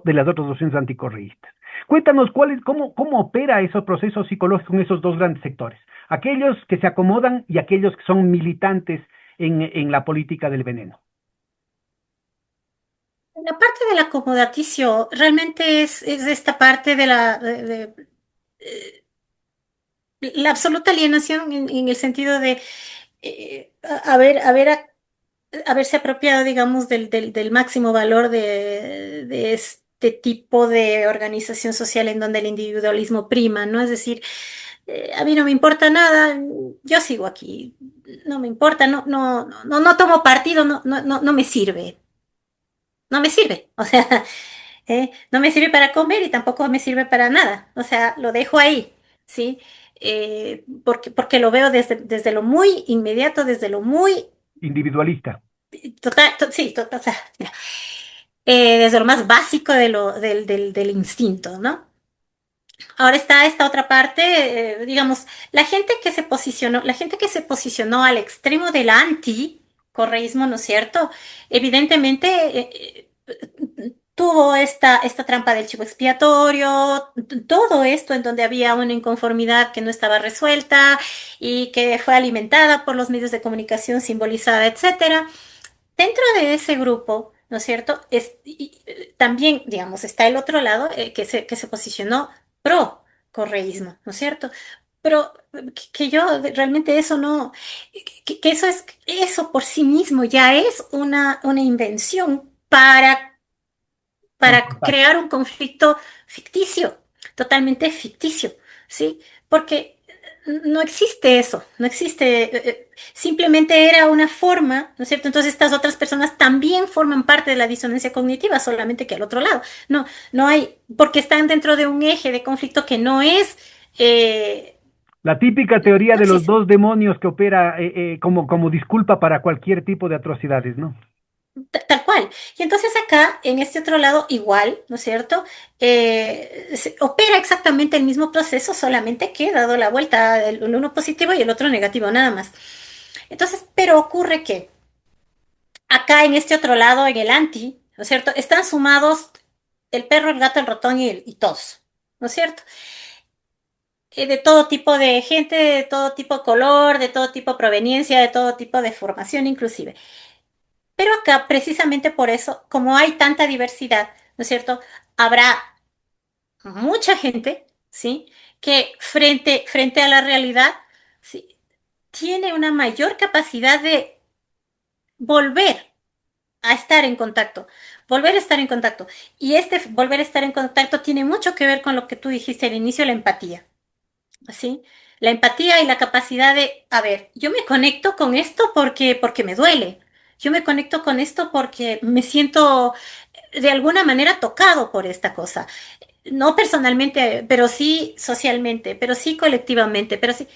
de las otras opciones anticorreístas. Cuéntanos cómo opera esos procesos psicológicos en esos dos grandes sectores, aquellos que se acomodan y aquellos que son militantes en la política del veneno. La parte del acomodaticio realmente es esta parte de eh, la absoluta alienación en el sentido de haberse apropiado, digamos, del máximo valor de este tipo de organización social en donde el individualismo prima, ¿no? Es decir, a mí no me importa nada, yo sigo aquí, no me importa, no tomo partido, no me sirve, no me sirve, o sea, no me sirve para comer y tampoco me sirve para nada, o sea, lo dejo ahí, ¿sí? Porque lo veo desde lo muy inmediato, desde lo muy Individualista. total, sí, total, o sea, mira, desde lo más básico del instinto, ¿no? Ahora está esta otra parte, digamos, la gente que se posicionó al extremo del anti-correísmo, ¿no es cierto? Evidentemente, tuvo esta trampa del chivo expiatorio, todo esto en donde había una inconformidad que no estaba resuelta y que fue alimentada por los medios de comunicación, simbolizada, etcétera. Dentro de ese grupo, ¿no es cierto? También, digamos, está el otro lado que se posicionó pro correísmo, ¿no es cierto? Pero que yo realmente eso no, que eso por sí mismo ya es una invención para Confrontar. crear un conflicto ficticio, totalmente ficticio, ¿sí? Porque no existe eso, no existe, simplemente era una forma, ¿no es cierto? Entonces estas otras personas también forman parte de la disonancia cognitiva, solamente que al otro lado. No hay, porque están dentro de un eje de conflicto que no es, La típica teoría no de los existe. dos demonios que opera como disculpa para cualquier tipo de atrocidades, ¿no? Tal cual. Y entonces acá, en este otro lado, igual, ¿no es cierto? Opera exactamente el mismo proceso, solamente que dado la vuelta, el uno positivo y el otro negativo, nada más. Entonces, pero ocurre que acá en este otro lado, en el anti, ¿no es cierto? Están sumados el perro, el gato, el ratón y todos, ¿no es cierto? De todo tipo de gente, de todo tipo de color, de todo tipo de proveniencia, de todo tipo de formación inclusive. Pero acá, precisamente por eso, como hay tanta diversidad, ¿no es cierto? Habrá mucha gente, ¿sí? Que frente a la realidad, ¿sí? Tiene una mayor capacidad de volver a estar en contacto, volver a estar en contacto. Y este volver a estar en contacto tiene mucho que ver con lo que tú dijiste al inicio, la empatía, ¿sí? La empatía y la capacidad de, a ver, yo me conecto con esto porque me duele. Yo me conecto con esto porque me siento de alguna manera tocado por esta cosa. No personalmente, pero sí socialmente, pero sí colectivamente, pero sí.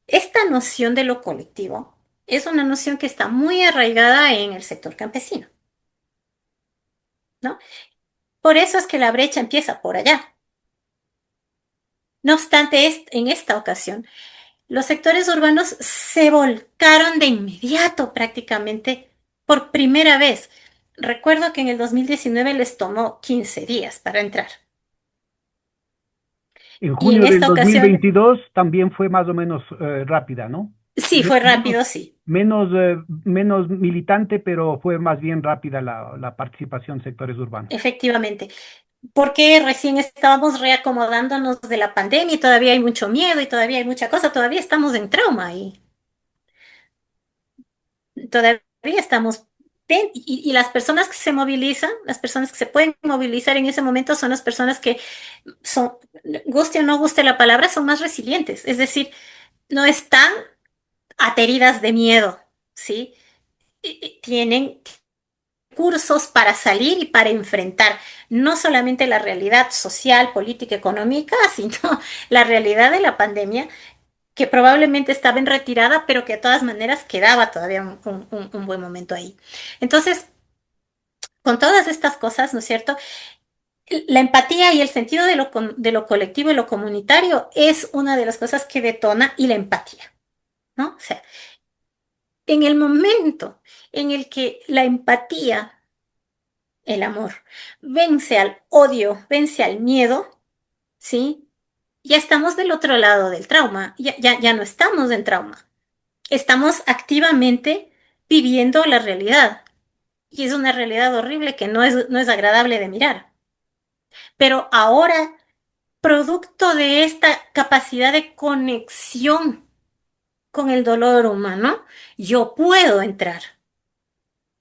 Esta noción de lo colectivo es una noción que está muy arraigada en el sector campesino, ¿no? Por eso es que la brecha empieza por allá. No obstante, en esta ocasión, los sectores urbanos se volcaron de inmediato prácticamente por primera vez. Recuerdo que en el 2019 les tomó 15 días para entrar. En Y en junio del esta ocasión, 2022 también fue más o menos rápida, ¿no? sí, fue Menos, rápido, sí, menos militante, pero fue más bien rápida la participación en sectores urbanos. efectivamente. Porque recién estábamos reacomodándonos de la pandemia y todavía hay mucho miedo y todavía hay mucha cosa, todavía estamos en trauma y todavía estamos. Y las personas que se movilizan, las personas que se pueden movilizar en ese momento son las personas que son, guste o no guste la palabra, son más resilientes, es decir, no están ateridas de miedo, ¿sí? Tienen cursos para salir y para enfrentar no solamente la realidad social, política, económica, sino la realidad de la pandemia, que probablemente estaba en retirada, pero que de todas maneras quedaba todavía un buen momento ahí. Entonces, con todas estas cosas, ¿no es cierto? La empatía y el sentido de lo colectivo y lo comunitario es una de las cosas que detona y la empatía, ¿no? O sea, en el momento en el que la empatía, el amor, vence al odio, vence al miedo, ¿sí? Ya estamos del otro lado del trauma, ya no estamos en trauma, estamos activamente viviendo la realidad. Y es una realidad horrible que no es agradable de mirar. Pero ahora, producto de esta capacidad de conexión con el dolor humano, yo puedo entrar.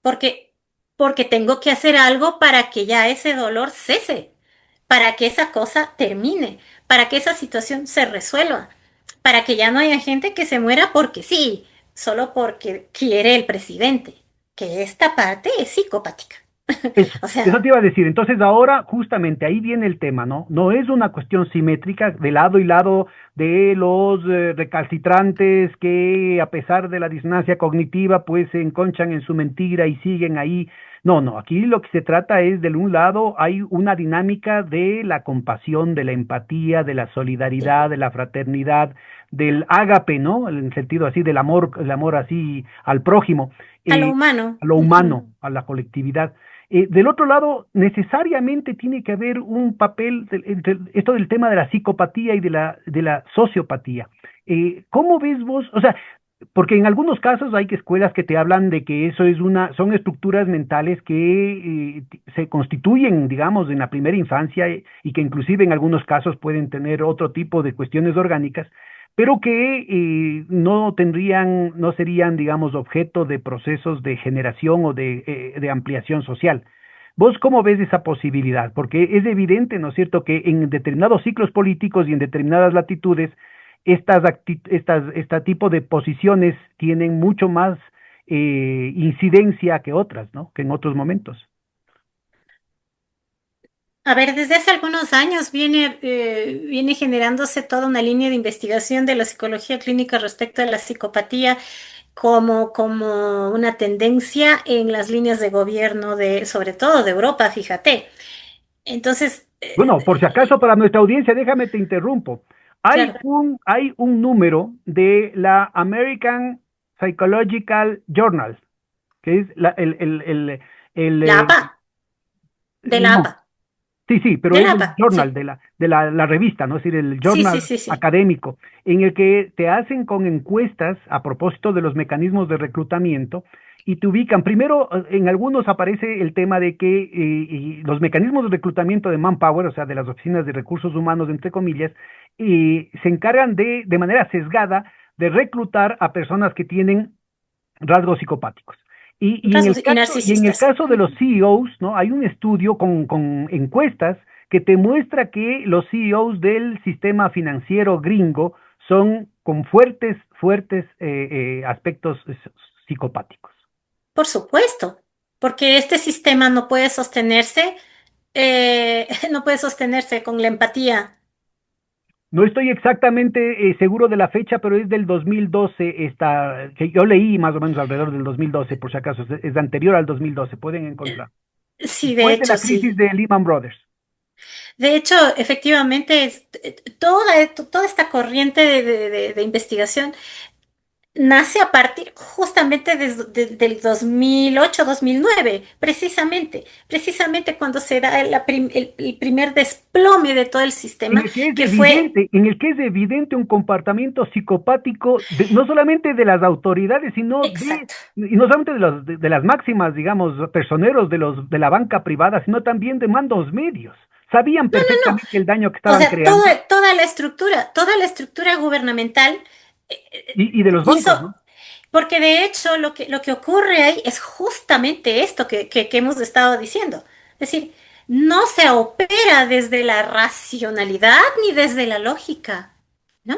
Porque, porque tengo que hacer algo para que ya ese dolor cese, para que esa cosa termine, para que esa situación se resuelva, para que ya no haya gente que se muera porque sí, solo porque quiere el presidente, que esta parte es psicopática. O Eso sea, te iba a decir. Entonces ahora justamente ahí viene el tema, ¿no? No es una cuestión simétrica de lado y lado de los recalcitrantes que a pesar de la disonancia cognitiva pues se enconchan en su mentira y siguen ahí. No, no, aquí lo que se trata es de un lado hay una dinámica de la compasión, de la empatía, de la sí, solidaridad, de la fraternidad, del ágape, ¿no? En el sentido así del amor, el amor así al prójimo, a lo eh, humano. a lo Ujú. humano, a la colectividad. Del otro lado, necesariamente tiene que haber un papel, esto del tema de la psicopatía y de la sociopatía. ¿Cómo ves vos? O sea, porque en algunos casos hay que escuelas que te hablan de que eso son estructuras mentales que se constituyen, digamos, en la primera infancia y que inclusive en algunos casos pueden tener otro tipo de cuestiones orgánicas, pero que no serían, digamos, objeto de procesos de generación o de ampliación social. ¿Vos cómo ves esa posibilidad? Porque es evidente, ¿no es cierto?, que en determinados ciclos políticos y en determinadas latitudes, este tipo de posiciones tienen mucho más incidencia que otras, ¿no? Que en otros momentos. A ver, desde hace algunos años viene generándose toda una línea de investigación de la psicología clínica respecto a la psicopatía como una tendencia en las líneas de gobierno sobre todo de Europa, fíjate. Entonces, Bueno, por si acaso para nuestra audiencia, déjame te interrumpo. claro, Hay un número de la American Psychological Journal, que es el, la eh, APA, de la no, APA, sí, sí, pero de es la el APA, journal sí, la revista, ¿no? Es decir, el sí, sí, journal sí, sí. académico, en el que te hacen con encuestas a propósito de los mecanismos de reclutamiento y te ubican. Primero, en algunos aparece el tema de que y los mecanismos de reclutamiento de Manpower, o sea, de las oficinas de recursos humanos, entre comillas, se encargan de manera sesgada de reclutar a personas que tienen rasgos psicopáticos. Rasgos y Y en el narcisistas. caso de los CEOs, ¿no? Hay un estudio con encuestas que te muestra que los CEOs del sistema financiero gringo son con fuertes aspectos psicopáticos. Por supuesto, porque este sistema no puede sostenerse, no puede sostenerse con la empatía. No estoy exactamente seguro de la fecha, pero es del 2012, que yo leí más o menos alrededor del 2012, por si acaso, es anterior al 2012, pueden encontrar. Sí, de Después de hecho, la crisis sí. de Lehman Brothers. De hecho, efectivamente, toda esta corriente de investigación nace a partir justamente del 2008-2009, precisamente cuando se da el primer desplome de todo el sistema, que fue En el que es evidente un comportamiento psicopático no solamente de las autoridades, exacto. y no solamente de las máximas, digamos, personeros de la banca privada, sino también de mandos medios. Sabían No, no, no. perfectamente el daño que O estaban sea, creando toda la estructura gubernamental y de los bancos, hizo, ¿no? porque de hecho lo que ocurre ahí es justamente esto que hemos estado diciendo. Es decir, no se opera desde la racionalidad ni desde la lógica. No,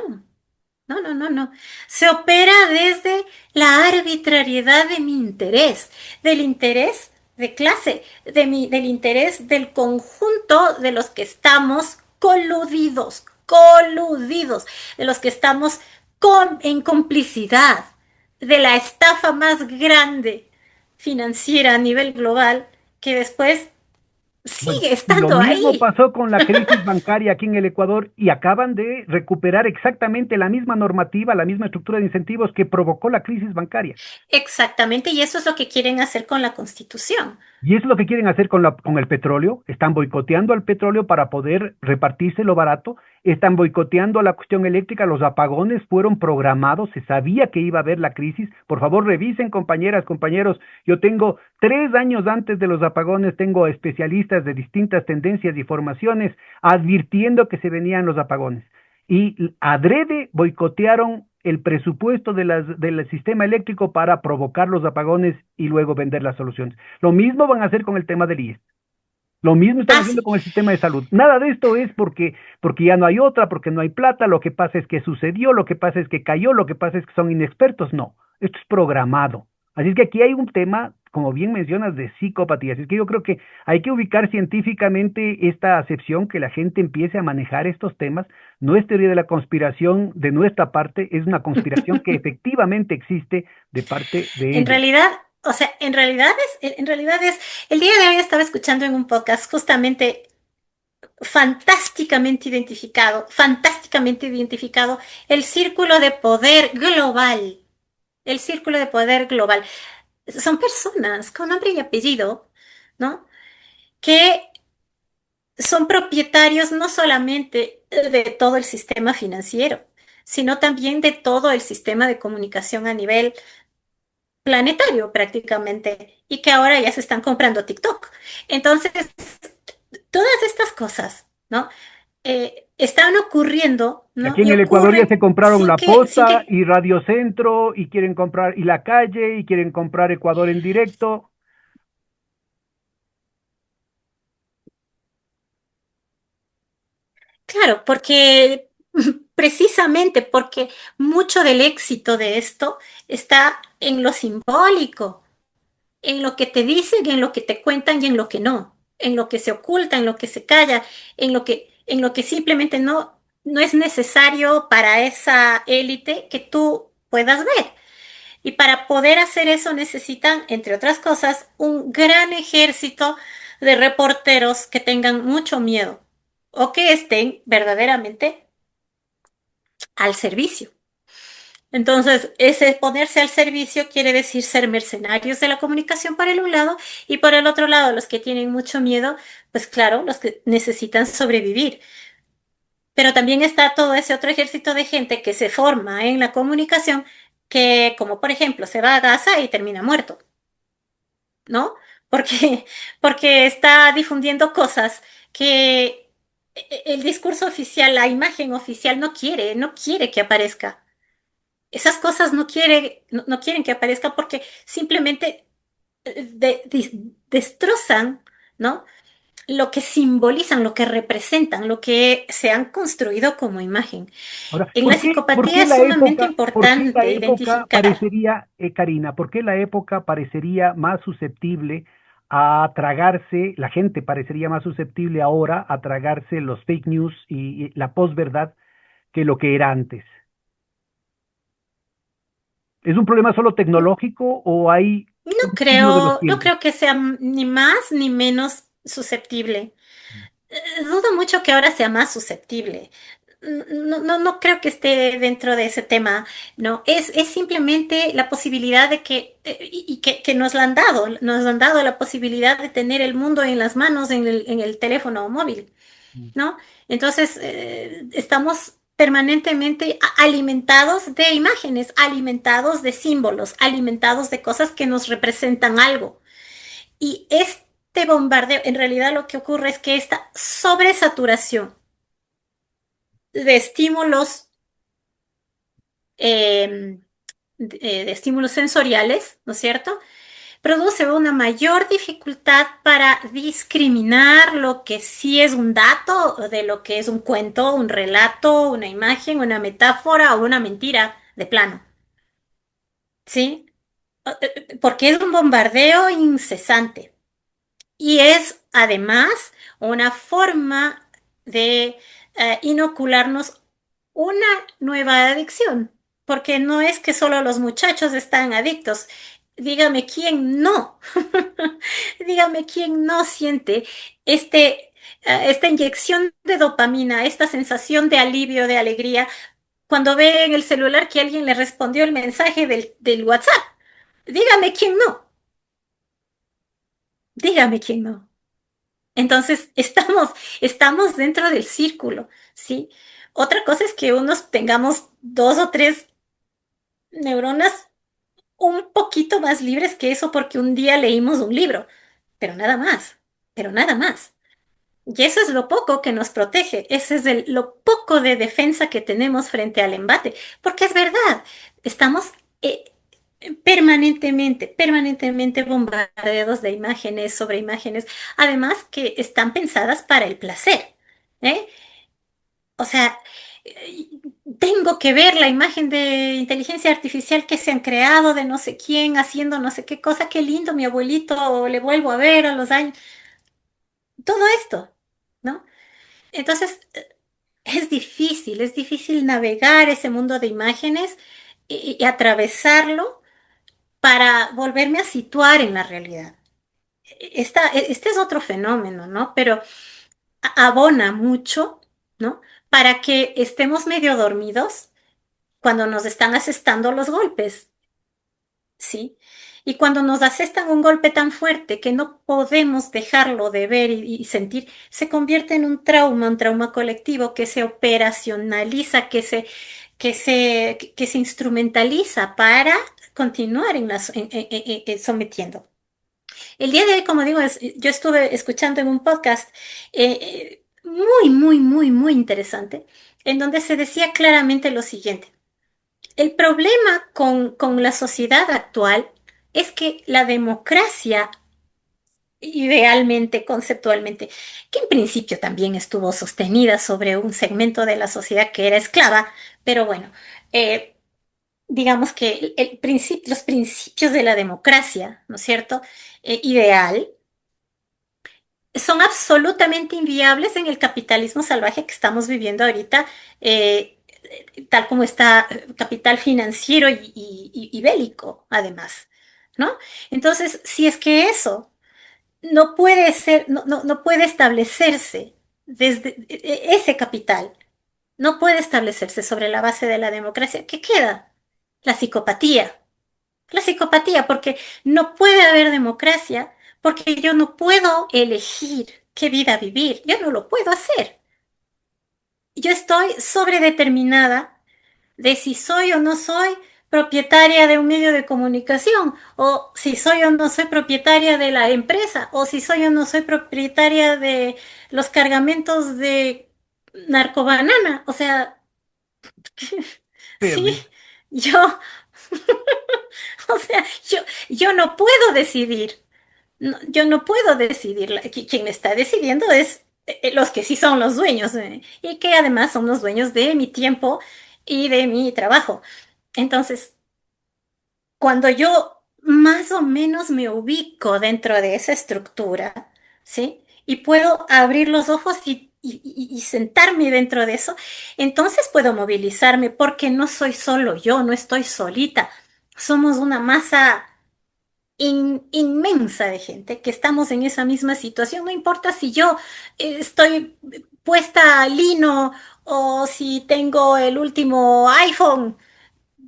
no, no, no, no. Se opera desde la arbitrariedad de mi interés, del interés de clase, del interés del conjunto de los que estamos coludidos, de los que estamos en complicidad, de la estafa más grande financiera a nivel global que después Bueno, sigue y lo estando mismo ahí. pasó con la crisis bancaria aquí en el Ecuador y acaban de recuperar exactamente la misma normativa, la misma estructura de incentivos que provocó la crisis bancaria. Exactamente, y eso es lo que quieren hacer con la Constitución. Y eso es lo que quieren hacer con el petróleo. Están boicoteando al petróleo para poder repartirse lo barato. Están boicoteando la cuestión eléctrica. Los apagones fueron programados. Se sabía que iba a haber la crisis. Por favor, revisen, compañeras, compañeros. Yo tengo 3 años antes de los apagones, tengo especialistas de distintas tendencias y formaciones advirtiendo que se venían los apagones. Y adrede boicotearon el presupuesto del sistema eléctrico para provocar los apagones y luego vender las soluciones. Lo mismo van a hacer con el tema del IES. Lo mismo están Ah, haciendo sí. con el sistema de salud. Nada de esto es porque ya no hay otra, porque no hay plata, lo que pasa es que sucedió, lo que pasa es que cayó, lo que pasa es que son inexpertos. No, esto es programado. Así es que aquí hay un tema, como bien mencionas, de psicopatía. Así es que yo creo que hay que ubicar científicamente esta acepción, que la gente empiece a manejar estos temas. No es teoría de la conspiración de nuestra parte, es una conspiración que efectivamente existe de parte de En ellos. realidad, o sea, el día de hoy estaba escuchando en un podcast justamente fantásticamente identificado el círculo de poder global, el círculo de poder global. Son personas con nombre y apellido, ¿no? Que son propietarios no solamente de todo el sistema financiero, sino también de todo el sistema de comunicación a nivel planetario prácticamente, y que ahora ya se están comprando TikTok. Entonces, todas estas cosas, ¿no? Están ocurriendo, Y ¿no? aquí en Y el Ecuador ya ocurren se compraron sin La que, sin Posta que, y Radio Centro y quieren comprar y La Calle y quieren comprar Ecuador en directo. claro, porque precisamente porque mucho del éxito de esto está en lo simbólico, en lo que te dicen, en lo que te cuentan y en lo que no. en lo que se oculta, en lo que se calla, en lo que simplemente no es necesario para esa élite que tú puedas ver. Y para poder hacer eso necesitan, entre otras cosas, un gran ejército de reporteros que tengan mucho miedo o que estén verdaderamente al servicio. Entonces, ese ponerse al servicio quiere decir ser mercenarios de la comunicación por el un lado y por el otro lado, los que tienen mucho miedo, pues claro, los que necesitan sobrevivir. Pero también está todo ese otro ejército de gente que se forma en la comunicación, que como por ejemplo se va a Gaza y termina muerto, ¿no? Porque, porque está difundiendo cosas que el discurso oficial, la imagen oficial no quiere que aparezca. Esas cosas no quieren que aparezca porque simplemente destrozan, ¿no? Lo que simbolizan, lo que representan, lo que se han construido como imagen. Ahora, En la por psicopatía qué es sumamente por qué la importante época identificar. parecería, Karina, por qué la época parecería más susceptible a tragarse, la gente parecería más susceptible ahora a tragarse los fake news y la posverdad que lo que era antes? ¿Es un problema solo tecnológico o hay un signo de los No tiempos? creo que sea ni más ni menos susceptible. Dudo mucho que ahora sea más susceptible. No creo que esté dentro de ese tema, no. Es simplemente la posibilidad de que nos la han dado, nos han dado la posibilidad de tener el mundo en las manos, en el teléfono móvil, ¿no? Entonces, estamos permanentemente alimentados de imágenes, alimentados de símbolos, alimentados de cosas que nos representan algo. Y este bombardeo, en realidad lo que ocurre es que esta sobresaturación de estímulos, eh, de estímulos sensoriales, ¿no es cierto? Produce una mayor dificultad para discriminar lo que sí es un dato de lo que es un cuento, un relato, una imagen, una metáfora o una mentira de plano, ¿sí? Porque es un bombardeo incesante. Y es además una forma de inocularnos una nueva adicción, porque no es que solo los muchachos están adictos. Dígame quién no, dígame quién no siente esta inyección de dopamina, esta sensación de alivio, de alegría, cuando ve en el celular que alguien le respondió el mensaje del WhatsApp. Dígame quién no, dígame quién no. Entonces, estamos dentro del círculo, ¿sí? Otra cosa es que unos tengamos dos o tres neuronas un poquito más libres que eso porque un día leímos un libro, pero nada más, pero nada más. Y eso es lo poco que nos protege, ese es lo poco de defensa que tenemos frente al embate, porque es verdad, estamos permanentemente bombardeados de imágenes sobre imágenes, además que están pensadas para el placer, ¿eh? O sea, eh, tengo que ver la imagen de inteligencia artificial que se han creado de no sé quién haciendo no sé qué cosa, qué lindo mi abuelito, le vuelvo a ver a los años, todo esto, ¿no? Entonces, es difícil navegar ese mundo de imágenes y atravesarlo para volverme a situar en la realidad. Este es otro fenómeno, ¿no? Pero abona mucho, ¿no? Para que estemos medio dormidos cuando nos están asestando los golpes, ¿sí? Y cuando nos asestan un golpe tan fuerte que no podemos dejarlo de ver y sentir, se convierte en un trauma colectivo que se operacionaliza, que se instrumentaliza para continuar sometiendo. El día de hoy, como digo, yo estuve escuchando en un podcast muy interesante, en donde se decía claramente lo siguiente. El problema con la sociedad actual es que la democracia, idealmente, conceptualmente, que en principio también estuvo sostenida sobre un segmento de la sociedad que era esclava, pero bueno, eh, digamos que los principios de la democracia, ¿no es cierto? Ideal, son absolutamente inviables en el capitalismo salvaje que estamos viviendo ahorita, eh, tal como está capital financiero y bélico, además, ¿no? Entonces, si es que eso no puede ser, no puede establecerse desde ese capital, no puede establecerse sobre la base de la democracia, ¿qué queda? La psicopatía. La psicopatía, porque no puede haber democracia, porque yo no puedo elegir qué vida vivir, yo no lo puedo hacer. Yo estoy sobredeterminada de si soy o no soy propietaria de un medio de comunicación, o si soy o no soy propietaria de la empresa, o si soy o no soy propietaria de los cargamentos de narcobanana. O sea, sí, Terrible. yo, o sea, yo no puedo decidir. Yo no puedo decidir, quien está decidiendo es los que sí son los dueños, y que además son los dueños de mi tiempo y de mi trabajo. Entonces, cuando yo más o menos me ubico dentro de esa estructura, ¿sí? Y puedo abrir los ojos y sentarme dentro de eso, entonces puedo movilizarme porque no soy solo yo, no estoy solita. Somos una masa inmensa de gente que estamos en esa misma situación. No importa si yo estoy puesta a lino o si tengo el último iPhone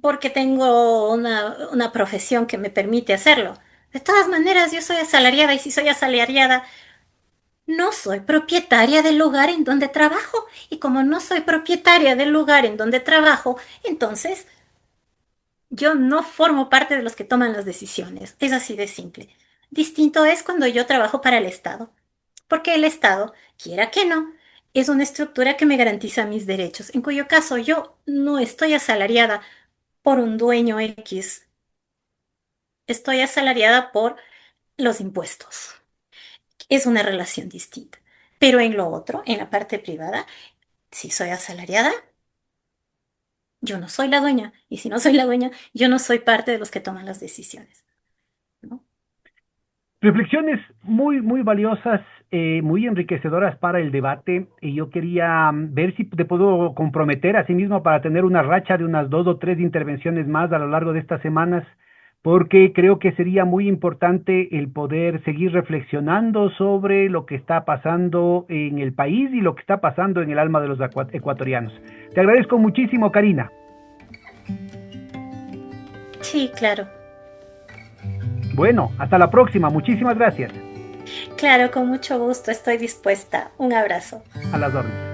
porque tengo una profesión que me permite hacerlo. De todas maneras, yo soy asalariada y si soy asalariada, no soy propietaria del lugar en donde trabajo. Y como no soy propietaria del lugar en donde trabajo, entonces yo no formo parte de los que toman las decisiones. Es así de simple. Distinto es cuando yo trabajo para el Estado, porque el Estado, quiera que no, es una estructura que me garantiza mis derechos, en cuyo caso yo no estoy asalariada por un dueño X, estoy asalariada por los impuestos. Es una relación distinta. Pero en lo otro, en la parte privada, si soy asalariada, yo no soy la dueña. Y si no soy la dueña, yo no soy parte de los que toman las decisiones, ¿no? Reflexiones muy, muy valiosas, muy enriquecedoras para el debate. Y yo quería ver si te puedo comprometer a sí mismo para tener una racha de unas 2 o 3 intervenciones más a lo largo de estas semanas, porque creo que sería muy importante el poder seguir reflexionando sobre lo que está pasando en el país y lo que está pasando en el alma de los ecuatorianos. Te agradezco muchísimo, Karina. Sí, claro. Bueno, hasta la próxima. Muchísimas gracias. Claro, con mucho gusto, estoy dispuesta. Un abrazo. A las órdenes.